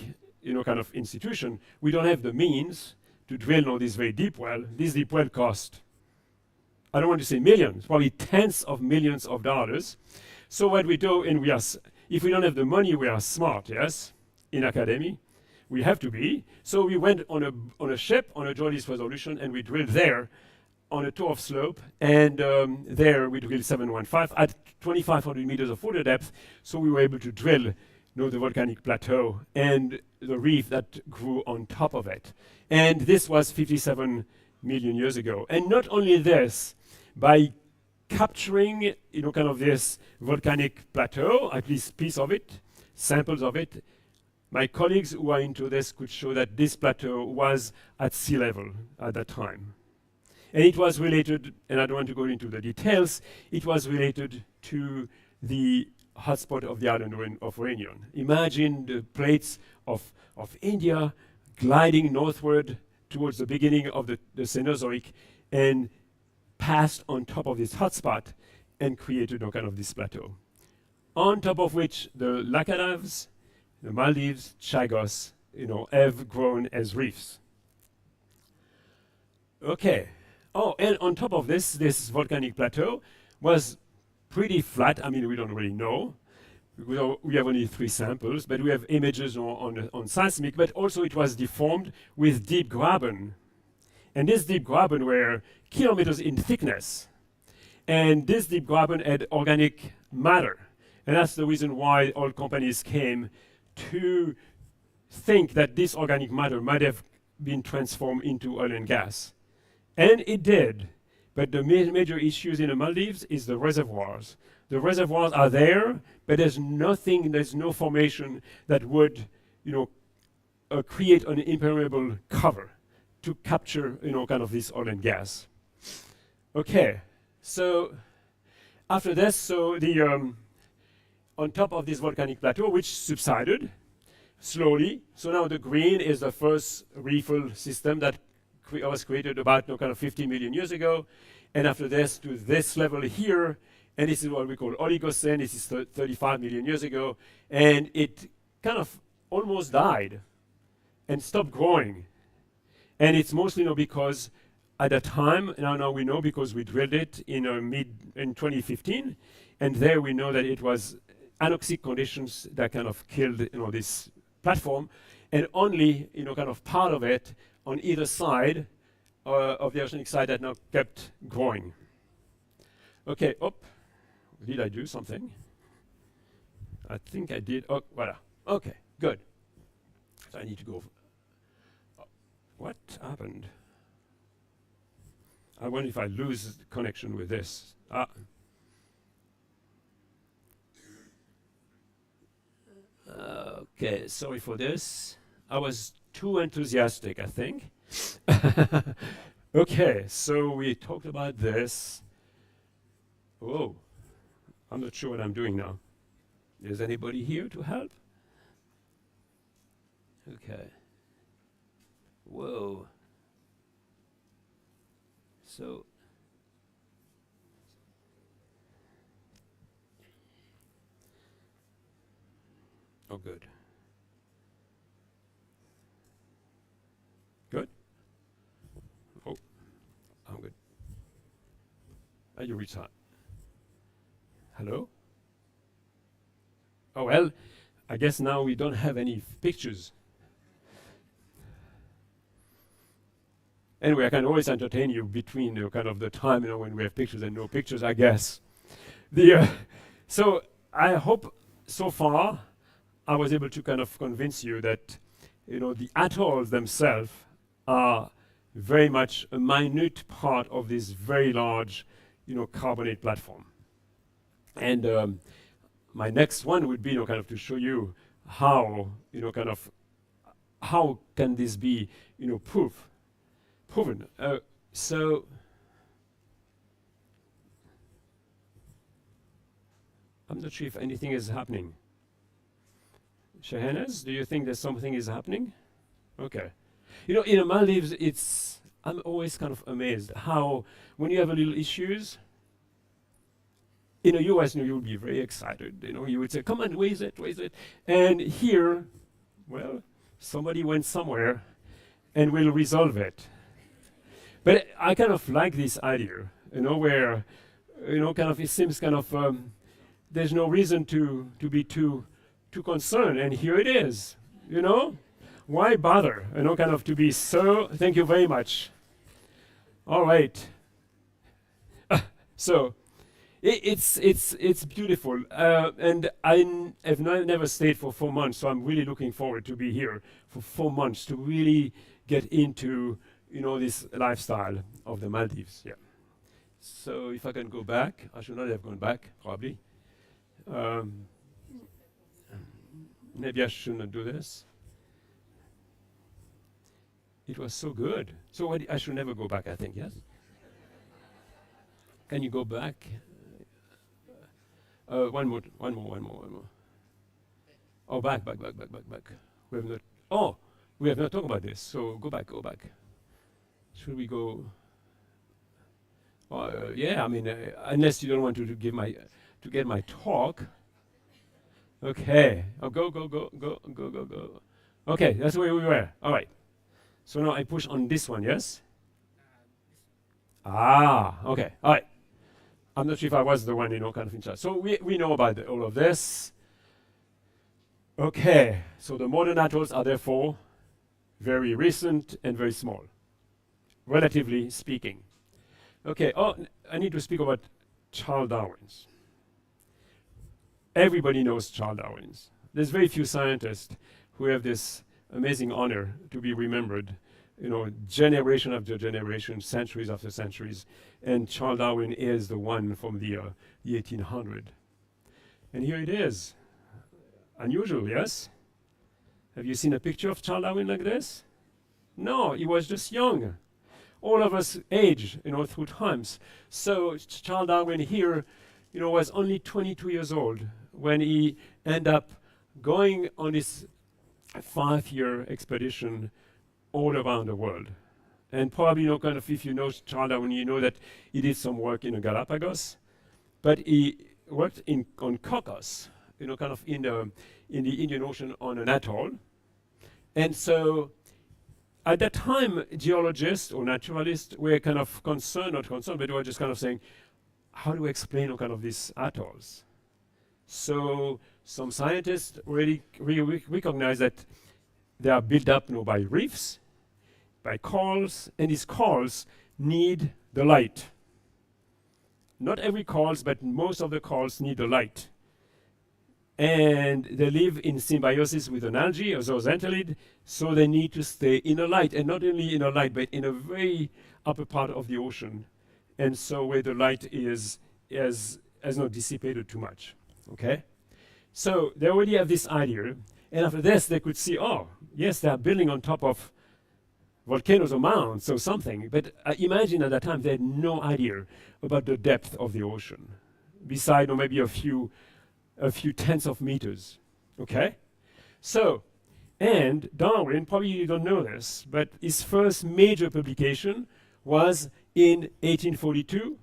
kind of institution, we don't have the means to drill this very deep well. This deep well cost, I don't want to say millions, probably tens of millions of dollars. So what we do, and if we don't have the money, we are smart, yes, in academy. We have to be. So we went on a ship, on a journalist resolution, and we drilled there on a toe of slope, and there we drilled 715 at 2,500 meters of water depth. So we were able to drill the volcanic plateau and the reef that grew on top of it. And this was 57 million years ago. And not only this, by capturing kind of this volcanic plateau, at least piece of it, samples of it, my colleagues who are into this could show that this plateau was at sea level at that time. And it was related, and I don't want to go into the details, it was related to the hotspot of the island of Réunion. Imagine the plates of India gliding northward towards the beginning of the Cenozoic and passed on top of this hotspot and created kind of this plateau. On top of which the Lacanavs, the Maldives, Chagos, have grown as reefs. Okay. Oh, and on top of this volcanic plateau was pretty flat. I mean, we don't really know. We have only 3 samples, but we have images on seismic, but also it was deformed with deep graben. And this deep graben were kilometers in thickness. And this deep graben had organic matter. And that's the reason why oil companies came to think that this organic matter might have been transformed into oil and gas. And it did. But the major issues in the Maldives is the reservoirs. The reservoirs are there, but there's nothing, there's no formation that would, create an impermeable cover to capture, kind of this oil and gas. Okay, so after this, so the on top of this volcanic plateau, which subsided slowly. So now the green is the first refill system that was created about kind of 50 million years ago. And after this, to this level here, and this is what we call Oligocene. This is 35 million years ago. And it kind of almost died and stopped growing. And it's mostly because at the time, now we know because we drilled it in 2015, and there we know that it was anoxic conditions that kind of killed this platform, and only kind of part of it on either side of the oceanic side that now kept growing. Okay, did I do something? I think I did. Oh, voilà. Okay, good. So I need to go. What happened? I wonder if I lose the connection with this. Okay, sorry for this. I was too enthusiastic, I think. Okay, so we talked about this. Whoa, I'm not sure what I'm doing now. Is anybody here to help? Okay. Whoa. So, oh, good. Good? Oh, I'm good. Are you restart? Hello? Oh, well, I guess now we don't have any pictures. Anyway, I can always entertain you between kind of the time when we have pictures and no pictures, I guess. So I hope so far I was able to kind of convince you that the atolls themselves are very much a minute part of this very large carbonate platform. And my next one would be kind of to show you how kind of how can this be proven. So I'm not sure if anything is happening. Shahanas, do you think that something is happening? Okay. In the Maldives, I'm always kind of amazed how when you have a little issues, in the US, you would be very excited. You would say, come on, where is it? And here, well, somebody went somewhere and will resolve it. But I kind of like this idea, where, kind of it seems kind of there's no reason to be too concerned, and here it is. Why bother? Kind of to be so. Thank you very much. All right. So it's beautiful, and I have never stayed for 4 months, so I'm really looking forward to be here for 4 months to really get into this lifestyle of the Maldives. Yeah. So if I can go back, I should not have gone back, probably. Maybe I shouldn't do this. It was so good. So I should never go back, I think, yes? Can you go back? One more. Oh, back. We have not talked about this, so go back. Should we go? Yeah, I mean, unless you don't want to get my talk. Okay. Oh, go. Okay, that's where we were. All right. So now I push on this one, yes? Okay. All right. I'm not sure if I was the one, kind of in charge. So we know about all of this. Okay. So the modern atolls are therefore very recent and very small, relatively speaking. Okay. Oh, I need to speak about Charles Darwin's. Everybody knows Charles Darwin's. There's very few scientists who have this amazing honor to be remembered, generation after generation, centuries after centuries. And Charles Darwin is the one from the 1800. And here it is. Unusual, yes? Have you seen a picture of Charles Darwin like this? No, he was just young. All of us age, through times. So Charles Darwin here, was only 22 years old when he ended up going on this 5-year expedition all around the world. And probably, if you know Charles Darwin, you know that he did some work in the Galapagos, but he worked on Cocos, in the Indian Ocean on an atoll. And so at that time, geologists or naturalists were kind of concerned, not concerned, but they were just kind of saying, how do we explain these atolls? So some scientists really recognize that they are built up by reefs, by corals, and these corals need the light. Not every corals, but most of the corals need the light. And they live in symbiosis with an algae, a zooxanthellid, so they need to stay in the light, and not only in the light, but in a very upper part of the ocean. And so where the light has not dissipated too much, okay? So they already have this idea, and after this they could see, oh, yes, they are building on top of volcanoes or mountains or something, but imagine at that time they had no idea about the depth of the ocean, beside maybe a few tens of meters, okay? So, and Darwin, probably you don't know this, but his first major publication was in 1842,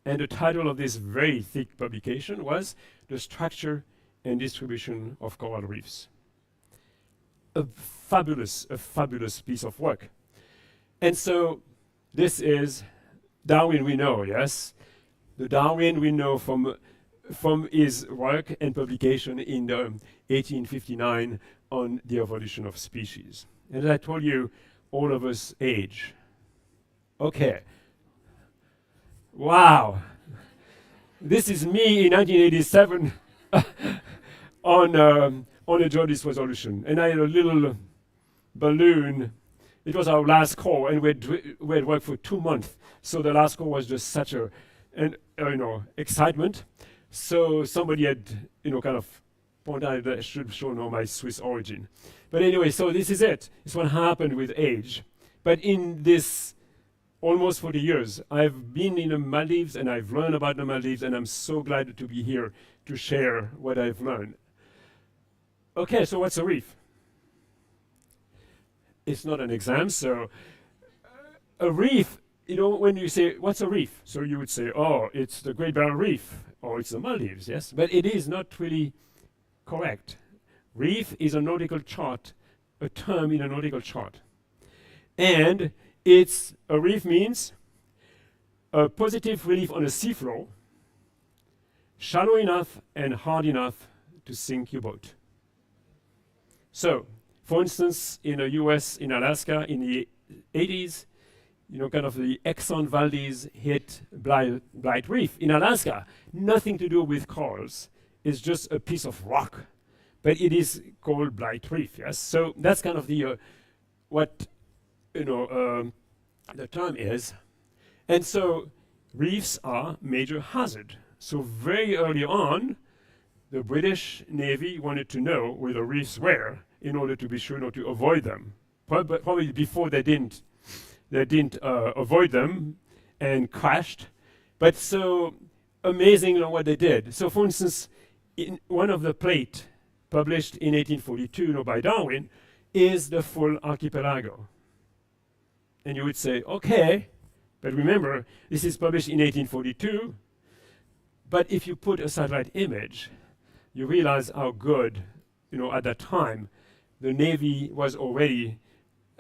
and the title of this very thick publication was The Structure and Distribution of Coral Reefs. A fabulous piece of work. And so this is Darwin we know, yes? The Darwin we know from his work and publication in 1859 on the evolution of species. And as I told you, all of us age. Okay. Wow. This is me in 1987 on a Geodis resolution. And I had a little balloon. It was our last call, and we had worked for 2 months. So the last call was just such excitement. So somebody had, kind of pointed out that I should show my Swiss origin. But anyway, so this is it. It's what happened with age. But in this almost 40 years, I've been in the Maldives and I've learned about the Maldives, and I'm so glad to be here to share what I've learned. Okay, so what's a reef? It's not an exam, so a reef, when you say, what's a reef? So you would say, oh, it's the Great Barrier Reef, or it's the Maldives, yes? But it is not really correct. Reef is a nautical chart, a term in a nautical chart. And a reef means a positive relief on a seafloor, shallow enough and hard enough to sink your boat. So, for instance, in the US, in Alaska, in the 80s, the Exxon Valdez hit Blight Reef in Alaska. Nothing to do with corals. It's just a piece of rock. But it is called Blight Reef, yes? So that's kind of the what the term is. And so reefs are major hazard. So very early on, the British Navy wanted to know where the reefs were in order to be sure not to avoid them. Probably before they didn't avoid them and crashed. But so amazing what they did. So for instance, in one of the plate published in 1842 by Darwin is the full archipelago. And you would say, okay, but remember, this is published in 1842. But if you put a satellite image, you realize how good, at that time, the Navy was already,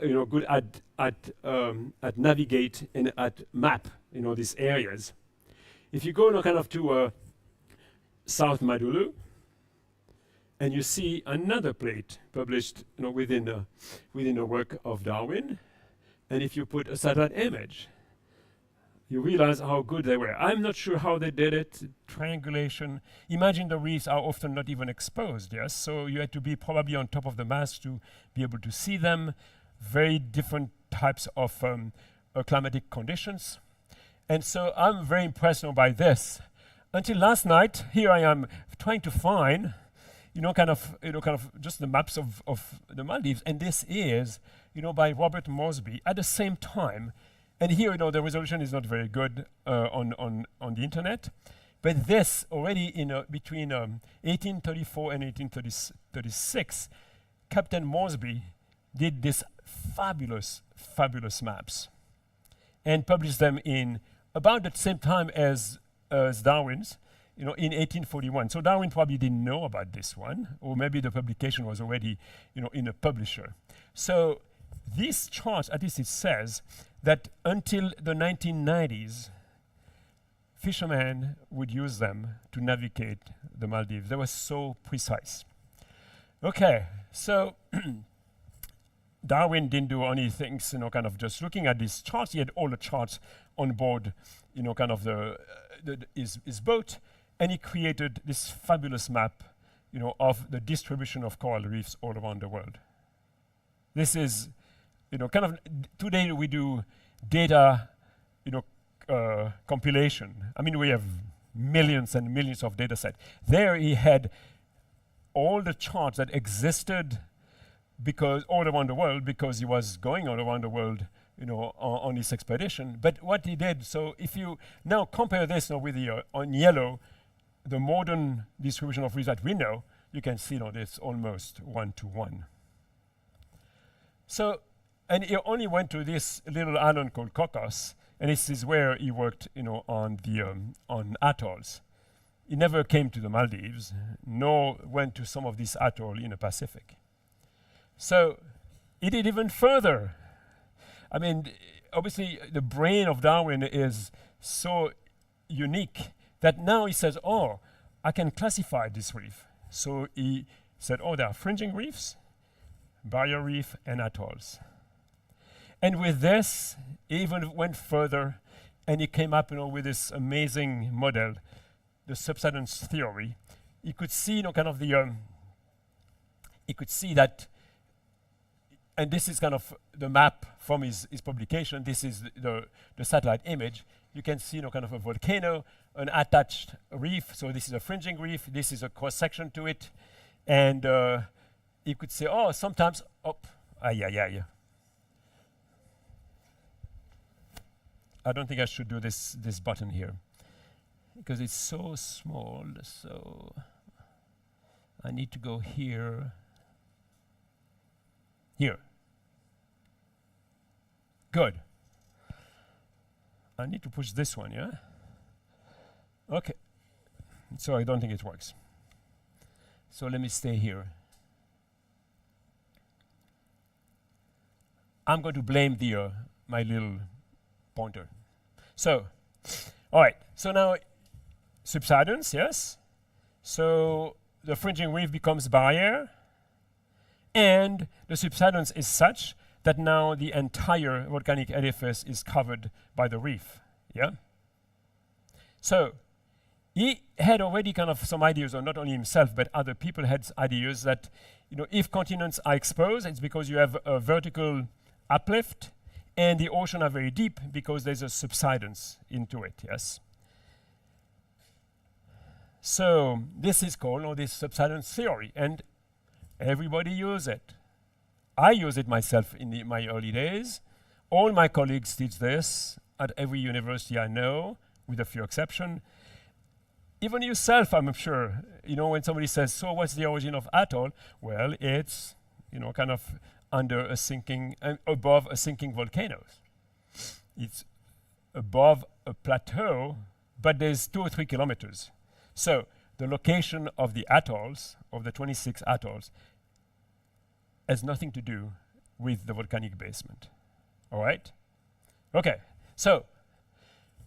good at navigate and at map, these areas. If you go to South Madulu, and you see another plate published, within the work of Darwin, and if you put a satellite image, you realize how good they were. I'm not sure how they did it. Triangulation. Imagine the reefs are often not even exposed, yes? So you had to be probably on top of the mast to be able to see them. Very different types of climatic conditions. And so I'm very impressed by this. Until last night, here I am trying to find, kind of just the maps of the Maldives. And this is, by Robert Mosby at the same time. And here, the resolution is not very good on the internet. But this already between 1834 and 1836, Captain Mosby did these fabulous maps and published them in about the same time as Darwin's, in 1841. So Darwin probably didn't know about this one, or maybe the publication was already, in a publisher. So these charts, at least it says, that until the 1990s, fishermen would use them to navigate the Maldives. They were so precise. Okay, so Darwin didn't do any things, kind of just looking at these charts. He had all the charts on board, kind of his boat, and he created this fabulous map, of the distribution of coral reefs all around the world. This is, kind of, today we do data, compilation. I mean, we have millions and millions of data sets. There he had all the charts that existed because all around the world, because he was going all around the world, on his expedition. But what he did, so if you now compare this with the, on yellow, the modern distribution of reefs that we know, you can see it's almost 1-to-1. So, and he only went to this little island called Cocos, and this is where he worked, on the on atolls. He never came to the Maldives, nor went to some of these atolls in the Pacific. So he did even further. I mean, obviously, the brain of Darwin is so unique that now he says, oh, I can classify this reef. So he said, oh, there are fringing reefs, barrier reef, and atolls. And with this, he even went further, and he came up, with this amazing model, the subsidence theory. He could see, kind of the, he could see that, and this is kind of the map from his publication. This is the satellite image. You can see, kind of a volcano, an attached reef. So this is a fringing reef. This is a cross-section to it. And you could say, oh, sometimes, yeah. I don't think I should do this button here because it's so small. So I need to go here. Here. Good. I need to push this one, yeah? Okay. So I don't think it works. So let me stay here. I'm going to blame the my little pointer. So, all right. So now, subsidence, yes. So the fringing reef becomes barrier, and the subsidence is such that now the entire volcanic edifice is covered by the reef. Yeah. So he had already kind of some ideas, or not only himself, but other people had ideas that, if continents are exposed, it's because you have a vertical uplift, and the ocean are very deep because there's a subsidence into it, yes? So this is called this subsidence theory, and everybody uses it. I use it myself in my early days. All my colleagues teach this at every university I know, with a few exceptions. Even yourself, I'm sure, when somebody says, so what's the origin of atoll? Well, it's, kind of under a sinking, above a sinking volcano. It's above a plateau, but there's 2 or 3 kilometers. So the location of the atolls, of the 26 atolls, has nothing to do with the volcanic basement. All right? Okay, so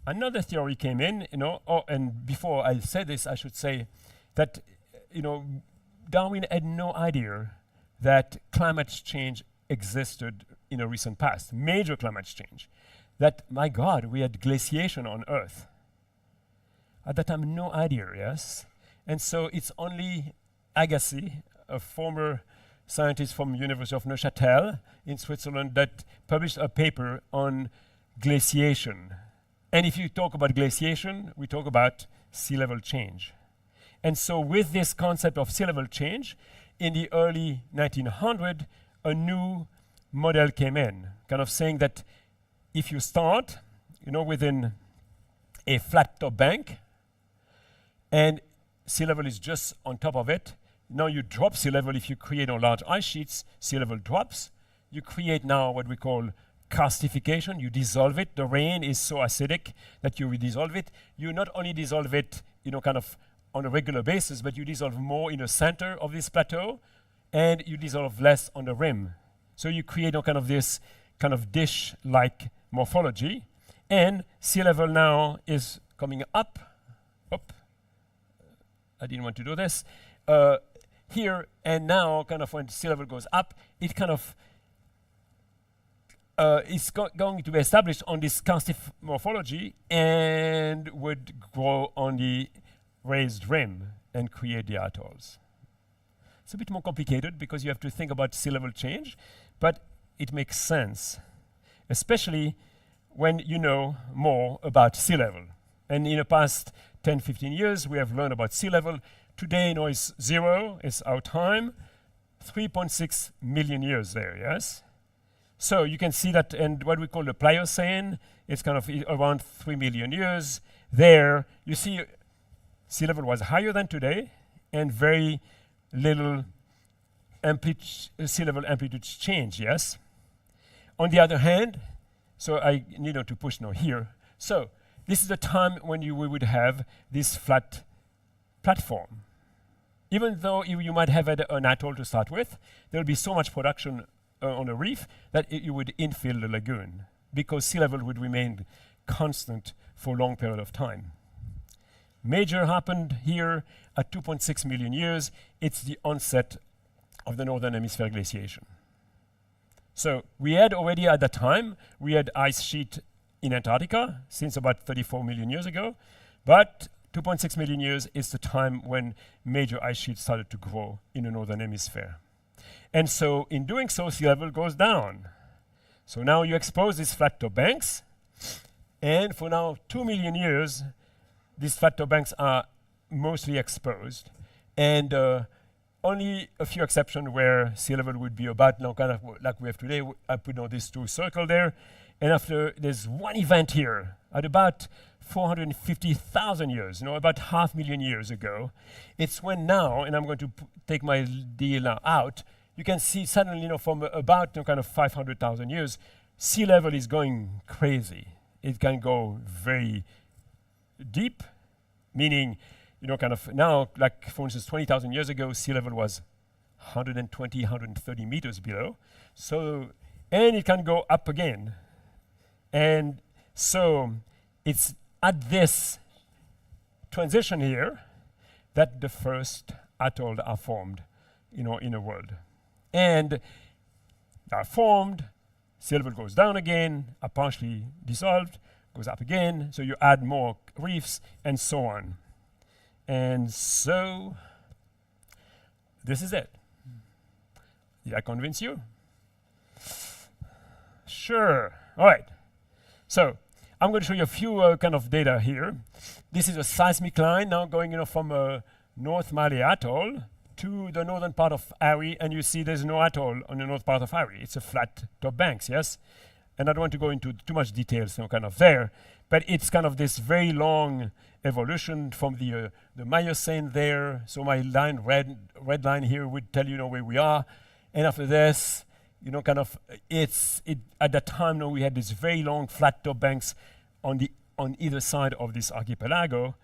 another theory came in, and before I say this, I should say that, Darwin had no idea that climate change existed in a recent past, major climate change. that, my God, we had glaciation on Earth. At that time, no idea, yes? And so it's only Agassiz, a former scientist from University of Neuchâtel in Switzerland, that published a paper on glaciation. And if you talk about glaciation, we talk about sea level change. And so with this concept of sea level change, in the early 1900s, a new model came in, kind of saying that if you start, within a flat top bank, and sea level is just on top of it, now you drop sea level. If you create on large ice sheets, sea level drops. You create now what we call karstification. You dissolve it. The rain is so acidic that you dissolve it. You not only dissolve it, kind of on a regular basis, but you dissolve more in the center of this plateau, and you dissolve less on the rim. So you create kind of this kind of dish-like morphology, and sea level now is coming up. I didn't want to do this. Here and now, kind of when sea level goes up, it kind of is going to be established on this karstic morphology and would grow on the raised rim and create the atolls. It's a bit more complicated because you have to think about sea level change, but it makes sense, especially when you know more about sea level. And in the past 10, 15 years, we have learned about sea level. Today, it's 0, it's our time, 3.6 million years there, yes? So you can see that, and what we call the Pliocene, it's kind of around 3 million years. There, you see sea level was higher than today, and very little sea level amplitude change, yes? On the other hand, so I need to push now here. So this is the time when we would have this flat platform. Even though you might have an atoll to start with, there will be so much production on a reef that you would infill the lagoon because sea level would remain constant for a long period of time. Major happened here at 2.6 million years. It's the onset of the northern hemisphere glaciation. So we had already at that time, we had ice sheet in Antarctica since about 34 million years ago, but 2.6 million years is the time when major ice sheets started to grow in the northern hemisphere. And so in doing so, sea level goes down. So now you expose these flat top banks, and for now 2 million years, these flat top banks are mostly exposed, and only a few exceptions where sea level would be about now kind of like we have today. I put on these two circles there, and after there's one event here at about 450,000 years, about 500,000 years ago. It's when now, and I'm going to take my deal now out, you can see suddenly, from about kind of 500,000 years, sea level is going crazy. It can go very deep, meaning, kind of now, like for instance, 20,000 years ago, sea level was 120, 130 meters below. So, and it can go up again. And so it's at this transition here that the first atolls are formed, in the world. And are formed, sea level goes down again, are partially dissolved, goes up again, so you add more reefs, and so on. And so, this is it. Did I convince you? Sure. All right. So, I'm going to show you a few kind of data here. This is a seismic line now going from North Malay Atoll to the northern part of Ari, and you see there's no atoll on the north part of Ari. It's a flat top banks, yes? And I don't want to go into too much details kind of there, but it's kind of this very long evolution from the Miocene there. So my line, red line here would tell you where we are. And after this, kind of at that time, we had these very long flat top banks on either side of this archipelago.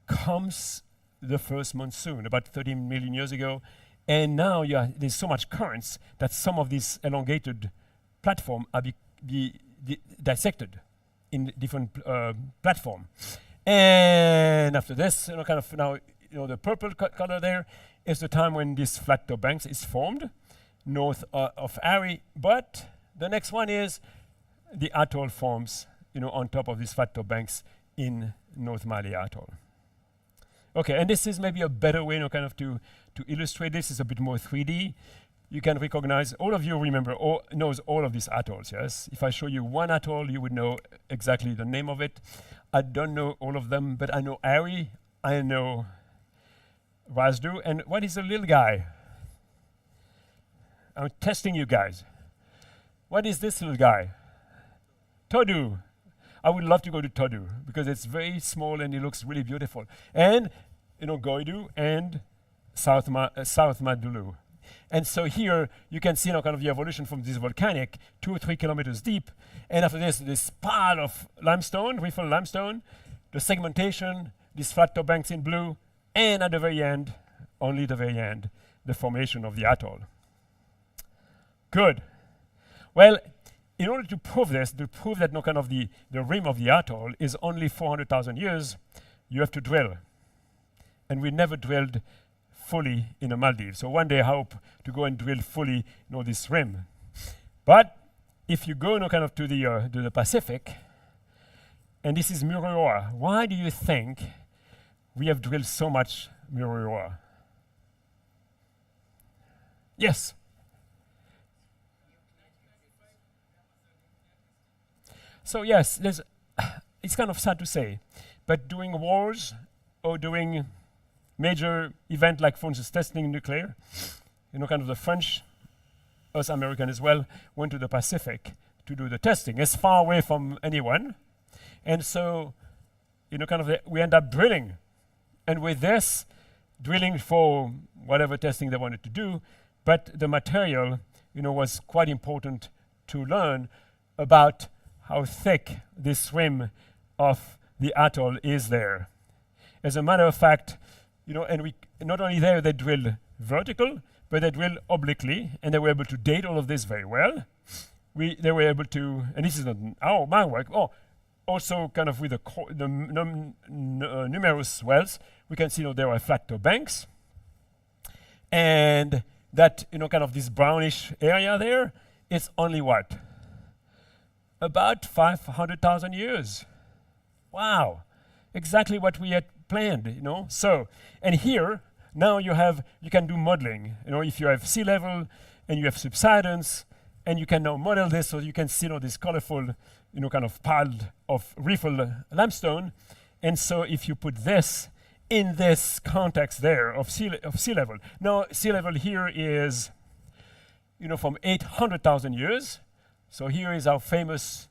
Comes the first monsoon about 30 million years ago, and now there's so much currents that some of these elongated platforms are dissected in different platform. And after this, kind of now, the purple color there is the time when this flat top banks is formed north of Ari. But the next one is the atoll forms, on top of these flat top banks in North Mali Atoll. Okay, and this is maybe a better way, to illustrate this. It's a bit more 3D. You can recognize, all of you remember, knows all of these atolls, yes? If I show you one atoll, you would know exactly the name of it. I don't know all of them, but I know Ari, I know Razdu, and what is the little guy? I'm testing you guys. What is this little guy? Todu. I would love to go to Todu because it's very small and it looks really beautiful. And, Goidu and South Madulu. And so here you can see the evolution from this volcanic 2 or 3 kilometers deep. And after this pile of limestone, riffle limestone, the segmentation, these flat top banks in blue, and at the very end, only the very end, the formation of the atoll. Good. Well, in order to prove this, to prove that the rim of the atoll is only 400,000 years, you have to drill. And we never drilled fully in the Maldives. So one day I hope to go and drill fully this rim. But if you go to the Pacific, and this is Mururoa, why do you think we have drilled so much Mururoa? Yes? So yes, it's kind of sad to say, but during wars or during major event like, for instance, testing nuclear, the French, us American as well, went to the Pacific to do the testing. It's far away from anyone. And so, we end up drilling. And with this, drilling for whatever testing they wanted to do, but the material, was quite important to learn about how thick this rim of the atoll is there. As a matter of fact, and we not only there they drilled vertical, but they drilled obliquely, and they were able to date all of this very well. They were able to, and this is not my work. Also with the numerous wells, we can see there are flat top banks, and that this brownish area there is only what? About 500,000 years. Wow, exactly what we had planned, So, and here, now you can do modeling. If you have sea level and you have subsidence, and you can now model this, so you can see this colorful, pile of riffle limestone. And so if you put this in this context there of sea level. Now, sea level here is, from 800,000 years. So here is our famous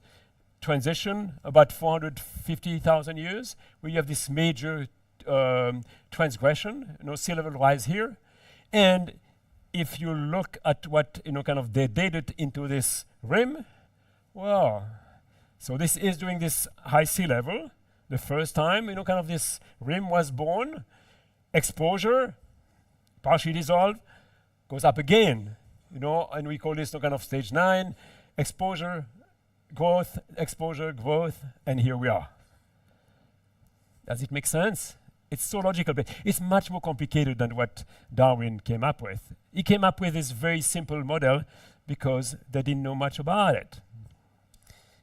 transition, about 450,000 years, where you have this major transgression, sea level rise here. And if you look at what, they dated into this rim, well, so this is during this high sea level, the first time, this rim was born, exposure, partially dissolved, goes up again, and we call this stage 9, exposure, growth, and here we are. Does it make sense? It's so logical, but it's much more complicated than what Darwin came up with. He came up with this very simple model because they didn't know much about it.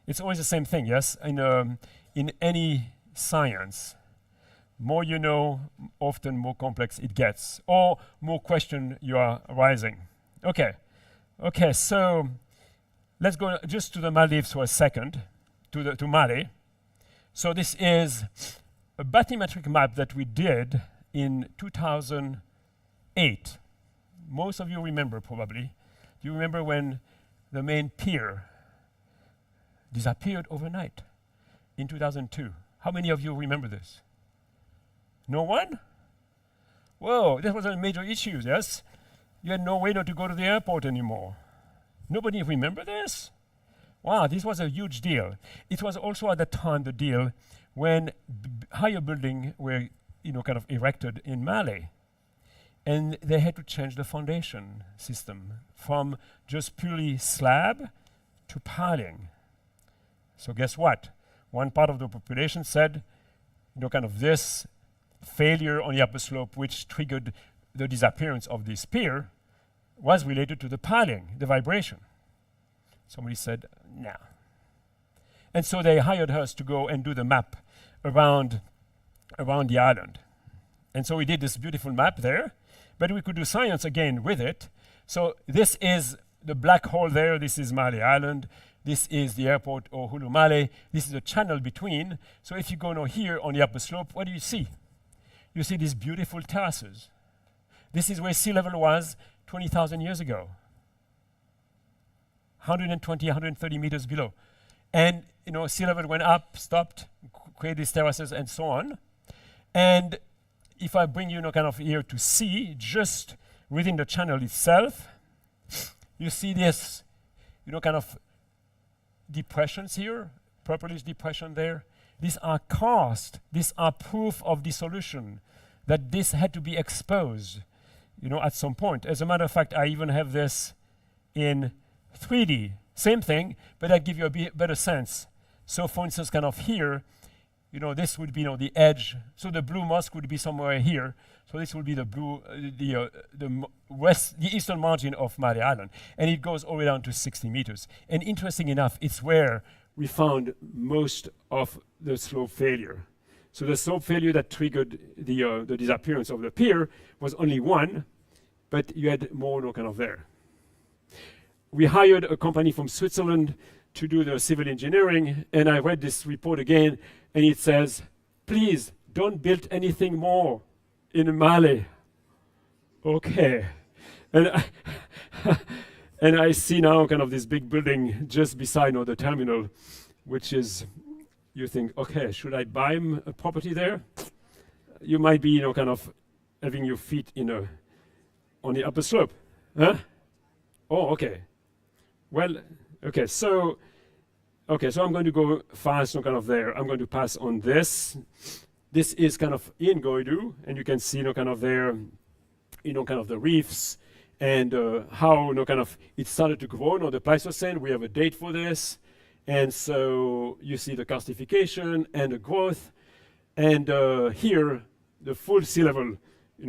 It's always the same thing, yes? In any science, more you know, often more complex it gets, or more question you are raising. Okay, so let's go just to the Maldives for a second, to Mali. So this is a bathymetric map that we did in 2008. Most of you remember probably. Do you remember when the main pier disappeared overnight in 2002? How many of you remember this? No one? Whoa, this was a major issue, yes? You had no way not to go to the airport anymore. Nobody remember this? Wow, this was a huge deal. It was also at the time the deal when higher buildings were, erected in Mali. And they had to change the foundation system from just purely slab to piling. So guess what? One part of the population said, this failure on the upper slope, which triggered the disappearance of this pier, was related to the piling, the vibration. Somebody said, no, And so they hired us to go and do the map around the island. And so we did this beautiful map there, but we could do science again with it. So this is the black hole there. This is Male Island. This is the airport or Hulumale. This is the channel between. So if you go now here on the upper slope, what do you see? You see these beautiful terraces. This is where sea level was 20,000 years ago. 120, 130 meters below. And sea level went up, stopped, created these terraces and so on. And if I bring you kind of here to see, just within the channel itself, you see this, kind of depressions here, purplish depression there. These are karst. These are proof of dissolution, that this had to be exposed, at some point. As a matter of fact, I even have this in 3D. Same thing, but I give you a better sense. So for instance, kind of here, this would be the edge. So the blue mosque would be somewhere here. So this would be the blue, the eastern margin of Mare Island. And it goes all the way down to 60 meters. And interesting enough, it's where we found most of the slope failure. So the slope failure that triggered the disappearance of the pier was only one, but you had more kind of there. We hired a company from Switzerland to do the civil engineering, and I read this report again, and it says, please don't build anything more in Male. Okay. And and I see now kind of this big building just beside the terminal, which is, you think, okay, should I buy a property there? You might be, kind of having your feet on the upper slope. Huh? Oh, okay. Well, okay, so I'm going to go fast kind of there. I'm going to pass on this. This is kind of in Goidu, and you can see kind of there, kind of the reefs and how kind of it started to grow. The Pleistocene, we have a date for this. And so you see the karstification and the growth. And here, the full sea level,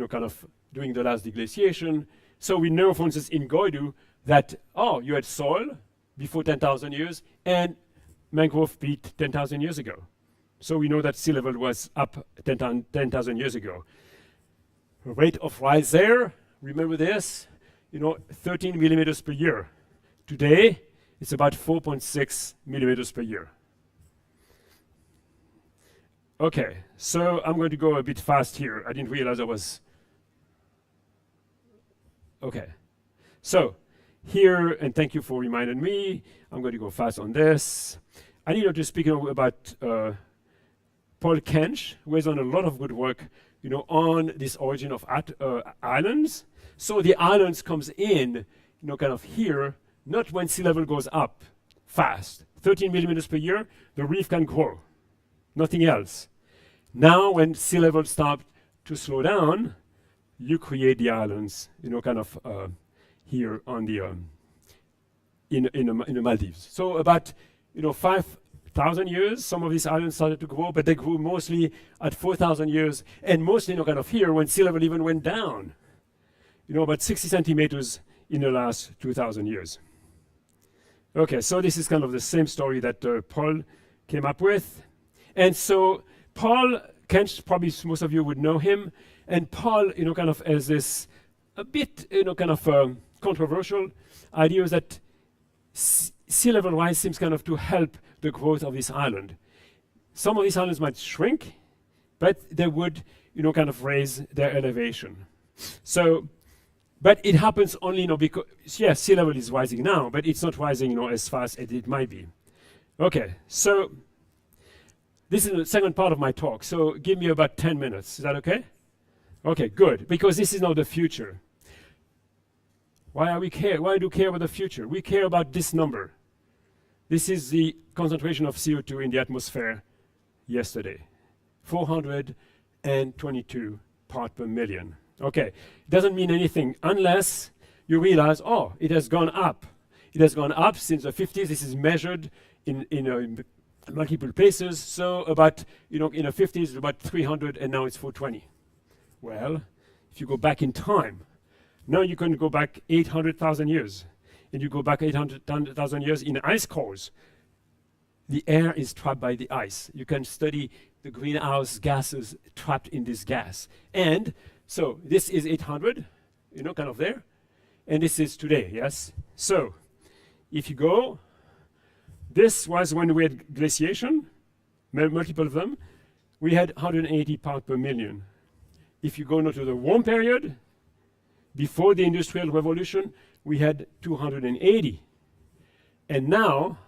kind of doing the last deglaciation. So we know, for instance, in Goidu, that, you had soil before 10,000 years and mangrove peat 10,000 years ago. So we know that sea level was up 10,000 years ago. Rate of rise there, remember this, 13 millimeters per year. Today, it's about 4.6 millimeters per year. Okay, so I'm going to go a bit fast here. I didn't realize I was. Okay, so here, and thank you for reminding me, I'm going to go fast on this. I need to speak about Paul Kench, who has done a lot of good work, on this origin of islands. So the islands comes in, kind of here, not when sea level goes up fast. 13 millimeters per year, the reef can grow, nothing else. Now when sea level starts to slow down, you create the islands, kind of here on the in the Maldives. So about 5,000 years, some of these islands started to grow, but they grew mostly at 4,000 years, and mostly kind of here when sea level even went down. About 60 centimeters in the last 2,000 years. Okay, so this is kind of the same story that Paul came up with. And so Paul Kench, probably most of you would know him, and Paul, kind of has this a bit, kind of controversial idea that sea level rise seems kind of to help the growth of this island. Some of these islands might shrink, but they would, kind of raise their elevation. So, but it happens only, because, yes, sea level is rising now, but it's not rising, as fast as it might be. Okay, so this is the second part of my talk. So give me about 10 minutes. Is that okay? Okay, good, because this is now the future. Why do we care about the future? We care about this number. This is the concentration of CO2 in the atmosphere yesterday. 422 parts per million. Okay, it doesn't mean anything unless you realize, it has gone up. It has gone up since the 50s. This is measured in multiple places. So about, in the 50s, about 300, and now it's 420. Well, if you go back in time, now you can go back 800,000 years. And you go back 800,000 years in ice cores. the air is trapped by the ice. You can study the greenhouse gases trapped in this gas. And so this is 800, kind of there. And this is today, yes? So if you go, this was when we had glaciation, multiple of them. We had 180 parts per million. If you go now to the warm period, before the Industrial Revolution, we had 280. And now,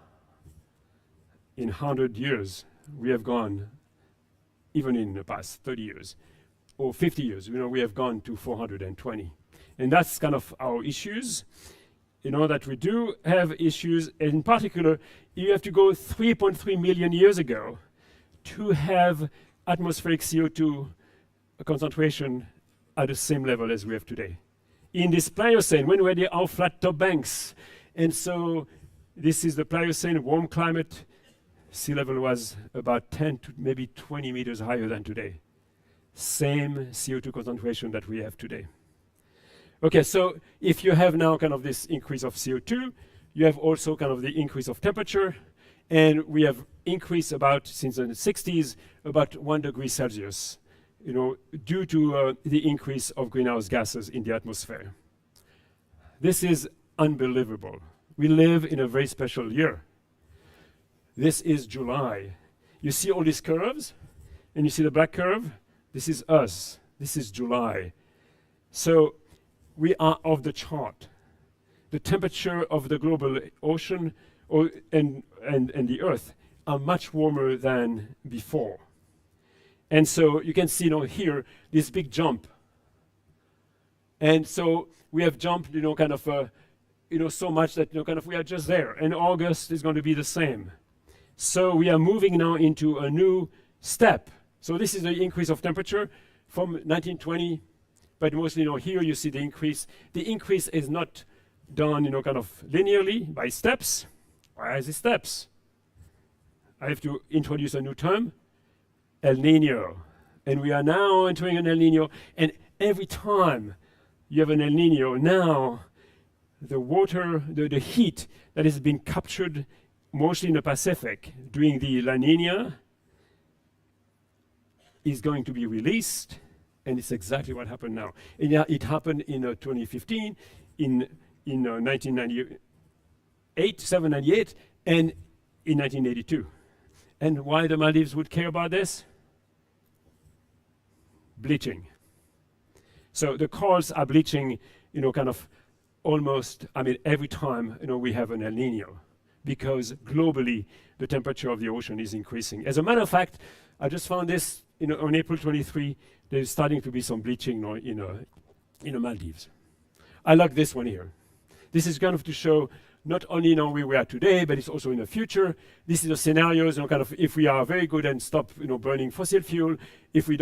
in 100 years, we have gone, even in the past 30 years, or 50 years, we have gone to 420. And that's kind of our issues. That we do have issues. In particular, you have to go 3.3 million years ago to have atmospheric CO2 concentration at the same level as we have today. In this Pliocene, when we had our flat top banks, and so this is the Pliocene, warm climate, sea level was about 10 to maybe 20 meters higher than today. Same CO2 concentration that we have today. Okay, so if you have now kind of this increase of CO2, you have also kind of the increase of temperature, and we have increased about, since the 60s, about 1 degree Celsius, due to the increase of greenhouse gases in the atmosphere. This is unbelievable. We live in a very special year. This is July. You see all these curves, and you see the black curve? This is us. This is July. So we are off the chart. The temperature of the global ocean and the Earth are much warmer than before. And so you can see here this big jump. And so we have jumped, kind of, so much that kind of we are just there. And August is going to be the same. So we are moving now into a new step. So this is the increase of temperature from 1920, but mostly here you see the increase. The increase is not done, kind of linearly by steps. Why is it steps? I have to introduce a new term. El Nino. And we are now entering an El Nino, and every time you have an El Nino, now the water, the heat that is being captured mostly in the Pacific during the La Nina is going to be released, and it's exactly what happened now. And yeah, it happened in 2015, in 1998, 798, and in 1982. And why the Maldives would care about this? Bleaching. So the corals are bleaching, kind of almost, every time, we have an El Nino, because globally the temperature of the ocean is increasing. As a matter of fact, I just found this, on April 23, there's starting to be some bleaching in the Maldives. I like this one here. This is kind of to show not only where we are today, but it's also in the future. This is the scenarios, kind of if we are very good and stop, burning fossil fuel, if we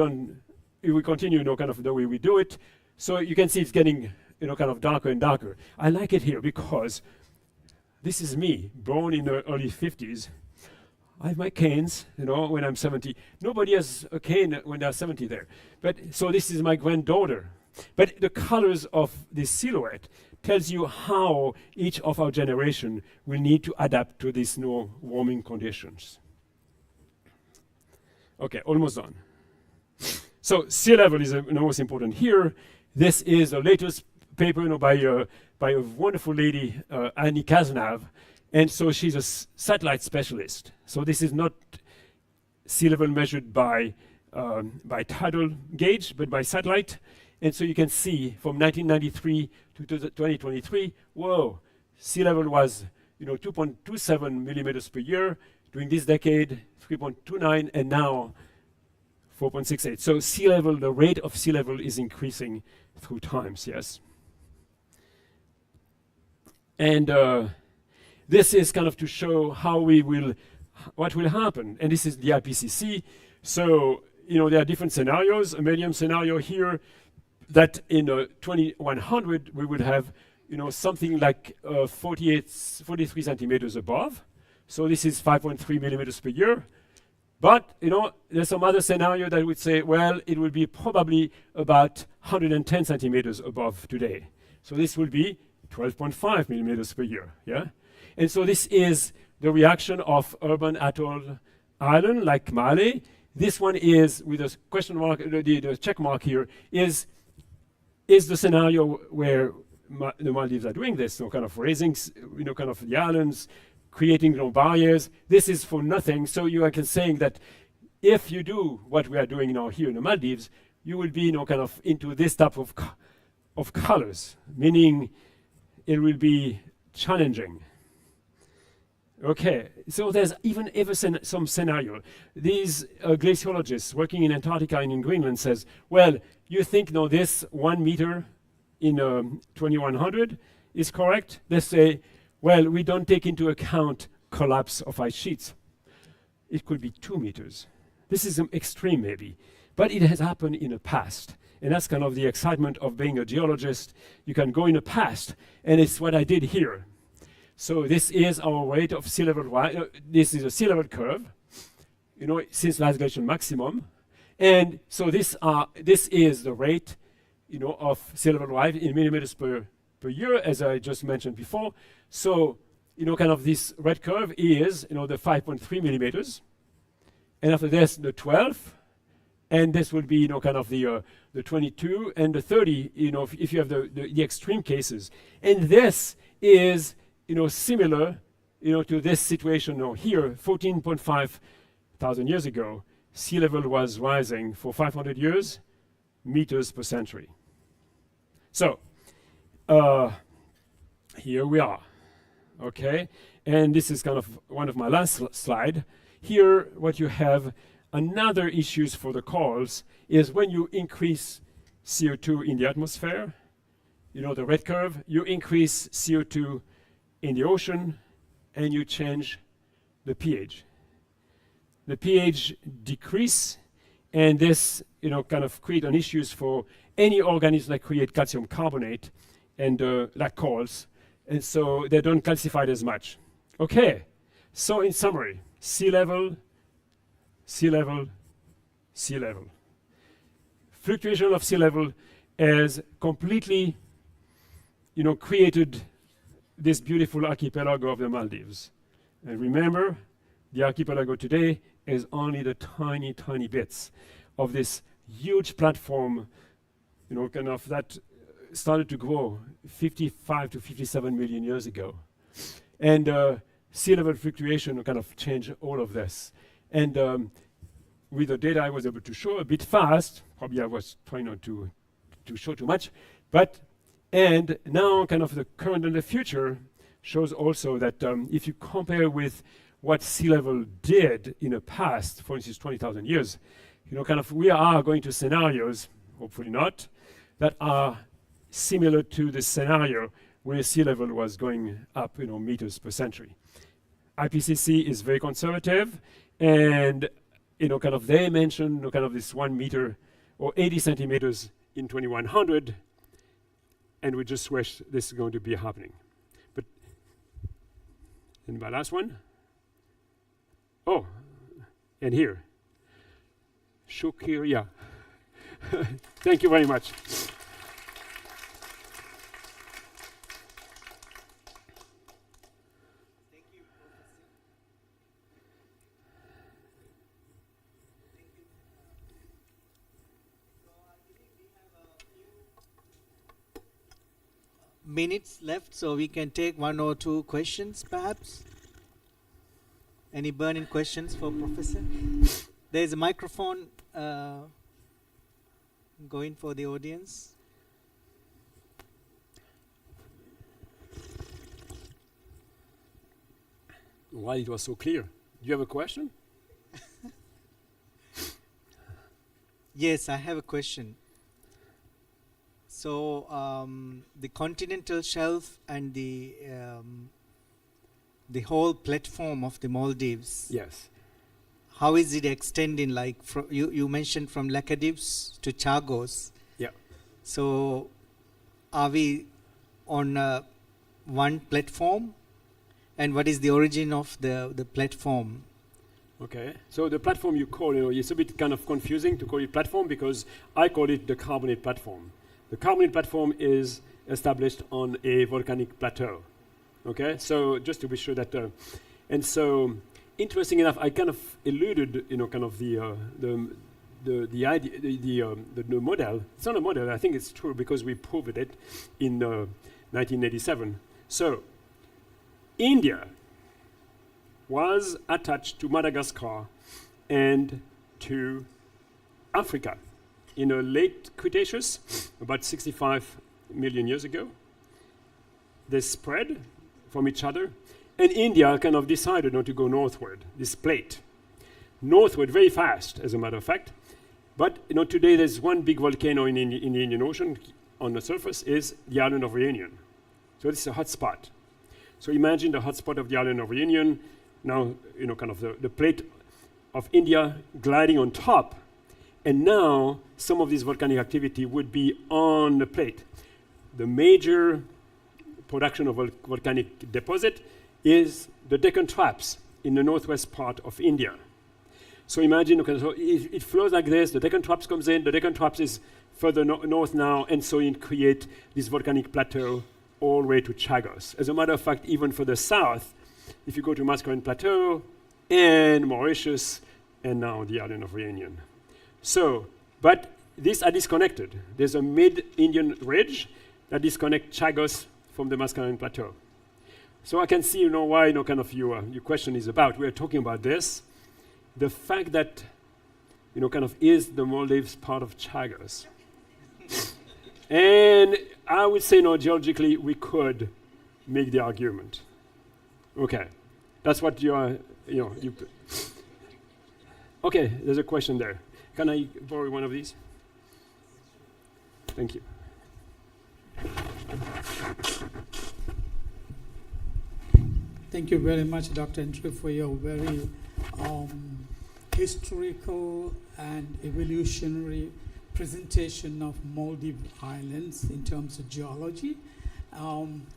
continue, kind of the way we do it. So you can see it's getting, kind of darker and darker. I like it here because this is me, born in the early 50s. I have my canes, when I'm 70. Nobody has a cane when they're 70 there. But so this is my granddaughter. But the colors of this silhouette tells you how each of our generation will need to adapt to these new warming conditions. Okay, almost done. So sea level is the most important here. This is the latest paper by a wonderful lady, Annie Kaznav. And so she's a satellite specialist. So this is not sea level measured by tidal gauge, but by satellite. And so you can see from 1993 to 2023, whoa, sea level was 2.27 millimeters per year. During this decade, 3.29, and now 4.68. So sea level, the rate of sea level is increasing through times, yes. And this is kind of to show how what will happen. And this is the IPCC. So, there are different scenarios. A medium scenario here that in 2100 we would have, something like 43 centimeters above. So this is 5.3 millimeters per year. But, there's some other scenario that would say, well, it will be probably about 110 centimeters above today. So this will be 12.5 millimeters per year, yeah? And so this is the reaction of urban atoll island like Mali. This one is, with a question mark, the check mark here, is the scenario where the Maldives are doing this, so kind of raising, kind of the islands, creating barriers. This is for nothing. So you are saying that if you do what we are doing now here in the Maldives, you will be, kind of into this type of colors, meaning it will be challenging. Okay, so there's even some scenario. These glaciologists working in Antarctica and in Greenland says, well, you think this 1 meter in 2100 is correct? They say, well, we don't take into account collapse of ice sheets. It could be 2 meters. This is extreme maybe, but it has happened in the past. And that's kind of the excitement of being a geologist. You can go in the past, and it's what I did here. So this is our rate of sea level rise. This is a sea level curve, since last glacial maximum. And so this is the rate, of sea level rise in millimeters per year, as I just mentioned before. So, kind of this red curve is, the 5.3 millimeters. And after this, the 12. And this will be, kind of the 22 and the 30, if you have the extreme cases. And this is, similar, to this situation here, 14.5 thousand years ago, sea level was rising for 500 years, meters per century. So, here we are, okay? And this is kind of one of my last slide. Here, what you have, another issues for the corals is when you increase CO2 in the atmosphere, the red curve, you increase CO2 in the ocean, and you change the pH. The pH decrease, and this, kind of create an issues for any organism that create calcium carbonate and like corals, and so they don't calcify as much. Okay, so in summary, sea level, sea level, sea level. Fluctuation of sea level has completely, created this beautiful archipelago of the Maldives. And remember, the archipelago today is only the tiny, tiny bits of this huge platform, kind of that started to grow 55 to 57 million years ago. And sea level fluctuation kind of changed all of this. And with the data I was able to show a bit fast, probably I was trying not to show too much, and now kind of the current and the future shows also that if you compare with what sea level did in the past, for instance, 20,000 years, kind of we are going to scenarios, hopefully not, that are similar to the scenario where sea level was going up, meters per century. IPCC is very conservative, and kind of they mentioned kind of this 1 meter or 80 centimeters in 2100, and we just wish this is going to be happening. But, and my last one. Oh, and here. Shukriya. Thank you very much. Minutes left, so we can take 1 or 2 questions perhaps. Any burning questions for Professor? There's a microphone going for the audience. Why it was so clear? Do you have a question? Yes, I have a question. So the continental shelf and the whole platform of the Maldives. Yes. How is it extending? Like you mentioned from Laccadives to Chagos. Yeah. So are we on one platform? And what is the origin of the platform? Okay, so the platform you call, it's a bit kind of confusing to call it platform because I call it the carbonate platform. The carbonate platform is established on a volcanic plateau. Okay, so just to be sure that And so, interesting enough, I kind of alluded, kind of the idea, the model. It's not a model. I think it's true because we proved it in 1987. So, India was attached to Madagascar and to Africa in a late Cretaceous, about 65 million years ago. They spread from each other, and India kind of decided not to go northward, this plate. Northward very fast, as a matter of fact. But today there's one big volcano in the Indian Ocean on the surface, is the island of Reunion. So this is a hot spot. So imagine the hot spot of the island of Reunion, now, kind of the plate of India gliding on top. And now some of this volcanic activity would be on the plate. The major production of volcanic deposit is the Deccan Traps in the northwest part of India. So imagine, so it flows like this, the Deccan Traps comes in, the Deccan Traps is further north now, and so it creates this volcanic plateau all the way to Chagos. As a matter of fact, even further south, if you go to Mascarene Plateau and Mauritius, and now the island of Reunion. So, but these are disconnected. There's a mid-Indian ridge that disconnects Chagos from the Mascarene Plateau. So I can see, why, kind of your question is about. We're talking about this. The fact that, kind of is the Maldives part of Chagos? And I would say, geologically, we could make the argument. Okay, that's what you are, Okay, there's a question there. Can I borrow one of these? Thank you. Thank you very much, Dr. Andrew, for your very historical and evolutionary presentation of Maldive Islands in terms of geology.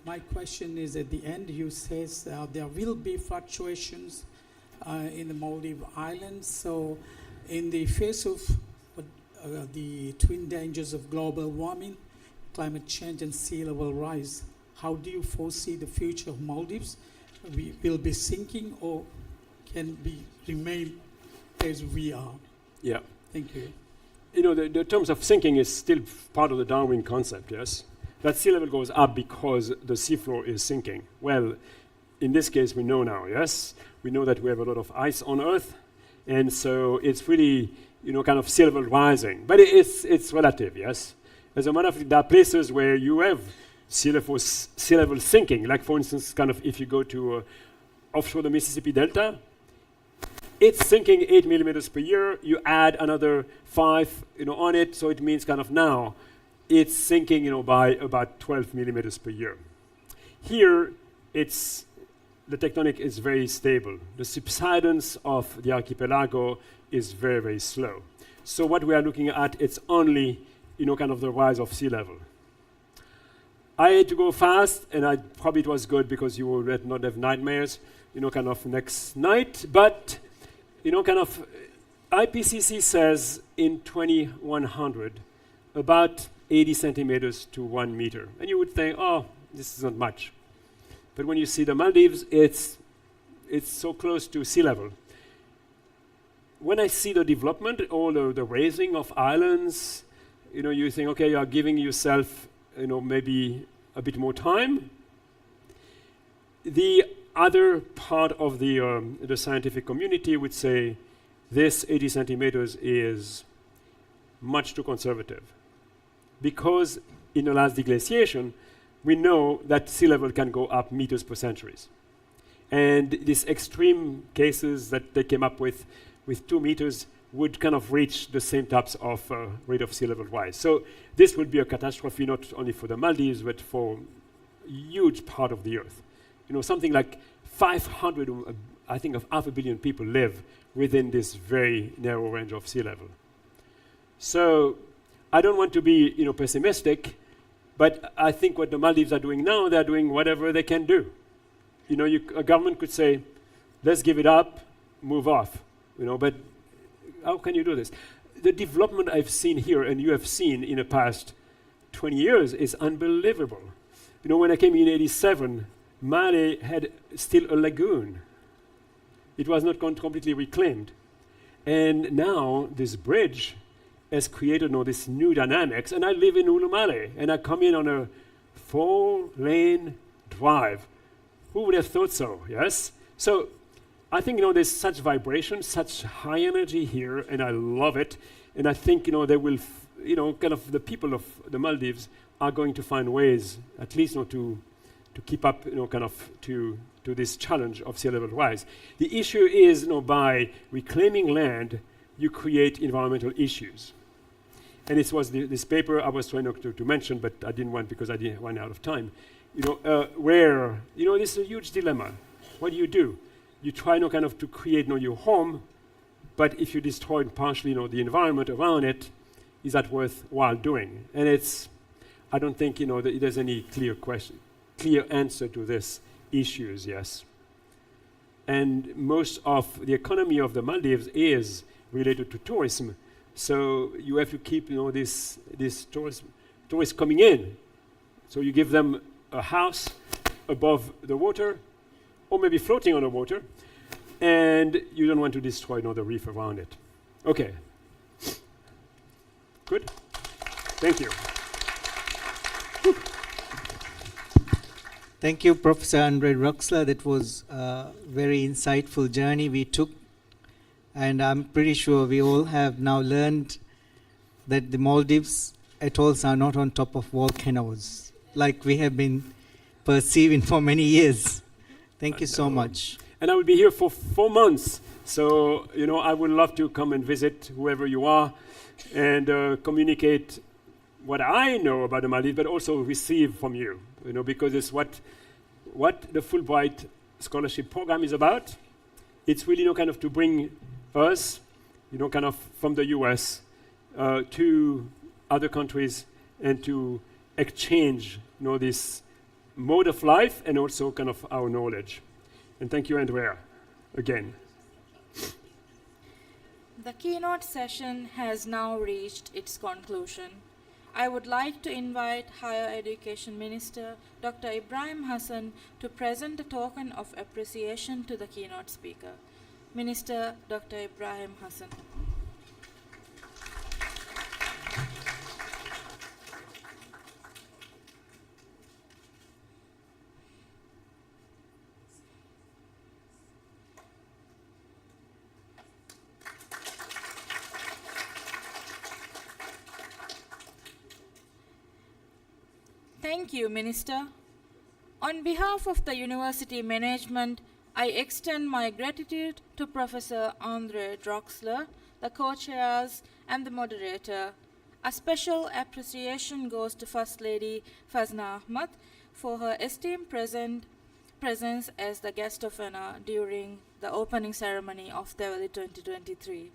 My question is, at the end, you says there will be fluctuations in the Maldive Islands. So in the face of the twin dangers of global warming, climate change and sea level rise, how do you foresee the future of Maldives? We will be sinking or can be remain as we are? Yeah. Thank you. The terms of sinking is still part of the Darwin concept, yes? That sea level goes up because the seafloor is sinking. Well, in this case, we know now, yes? We know that we have a lot of ice on Earth, and so it's really, kind of sea level rising. But it's relative, yes? As a matter of fact, there are places where you have sea level sinking, like, for instance, kind of if you go to offshore the Mississippi Delta, it's sinking 8 millimeters per year. You add another 5, on it, so it means kind of now it's sinking, by about 12 millimeters per year. Here, the tectonic is very stable. The subsidence of the archipelago is very, very slow. So what we are looking at, it's only, kind of the rise of sea level. I had to go fast, and probably it was good because you will not have nightmares, kind of next night. But, kind of, IPCC says in 2100, about 80 centimeters to 1 meter. And you would think, oh, this is not much. But when you see the Maldives, it's so close to sea level. When I see the development, all the raising of islands, you think, okay, you are giving yourself, maybe a bit more time. The other part of the scientific community would say this 80 centimeters is much too conservative. Because in the last deglaciation, we know that sea level can go up meters per centuries. And these extreme cases that they came up with 2 meters, would kind of reach the same types of rate of sea level rise. So this would be a catastrophe not only for the Maldives, but for a huge part of the Earth. Something like 500, I think of 500 million people live within this very narrow range of sea level. So I don't want to be pessimistic, but I think what the Maldives are doing now, they're doing whatever they can do. A government could say, let's give it up, move off, but how can you do this? The development I've seen here, and you have seen in the past 20 years, is unbelievable. When I came in '87, Mali had still a lagoon. it was not completely reclaimed. And now this bridge has created this new dynamics. And I live in Ulumale, and I come in on a 4-lane drive. Who would have thought so, yes? So I think, there's such vibration, such high energy here, and I love it. And I think, they will, kind of the people of the Maldives are going to find ways, at least, to keep up, kind of to this challenge of sea level rise. The issue is, by reclaiming land, you create environmental issues. And it was this paper I was trying to mention, but I didn't want because I didn't run out of time. Where, this is a huge dilemma. What do? You try kind of to create your home, but if you destroy partially the environment around it, is that worthwhile doing? And I don't think that there's any clear answer to this issues, yes. And most of the economy of the Maldives is related to tourism. So you have to keep this tourists coming in. So you give them a house above the water, or maybe floating on the water, and you don't want to destroy the reef around it. Okay. Good? Thank you. Thank you, Professor Andre Roxler. That was a very insightful journey we took. And I'm pretty sure we all have now learned that the Maldives atolls are not on top of volcanoes, like we have been perceiving for many years. Thank you so much. And I will be here for 4 months. So, I would love to come and visit whoever you are and communicate what I know about the Maldives, but also receive from you, because it's what the Fulbright Scholarship Program is about. It's really, kind of to bring us, kind of from the US to other countries and to exchange, this mode of life and also kind of our knowledge. And thank you, Andrea, again. The keynote session has now reached its conclusion. I would like to invite Higher Education Minister Dr. Ibrahim Hassan to present a token of appreciation to the keynote speaker. Minister Dr. Ibrahim Hassan. Thank you, Minister. On behalf of the university management, I extend my gratitude to Professor Andre Droxler, the co-chairs, and the moderator. A special appreciation goes to First Lady Fazna Ahmad for her esteemed presence as the guest of honor during the opening ceremony of Theveli 2023.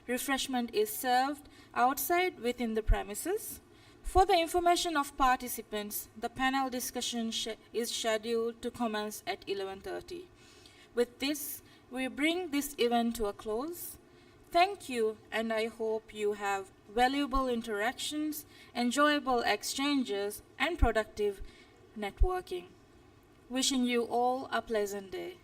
Refreshment is served outside within the premises. For the information of participants, the panel discussion is scheduled to commence at 11:30. With this, we bring this event to a close. Thank you, and I hope you have valuable interactions, enjoyable exchanges, and productive networking. Wishing you all a pleasant day.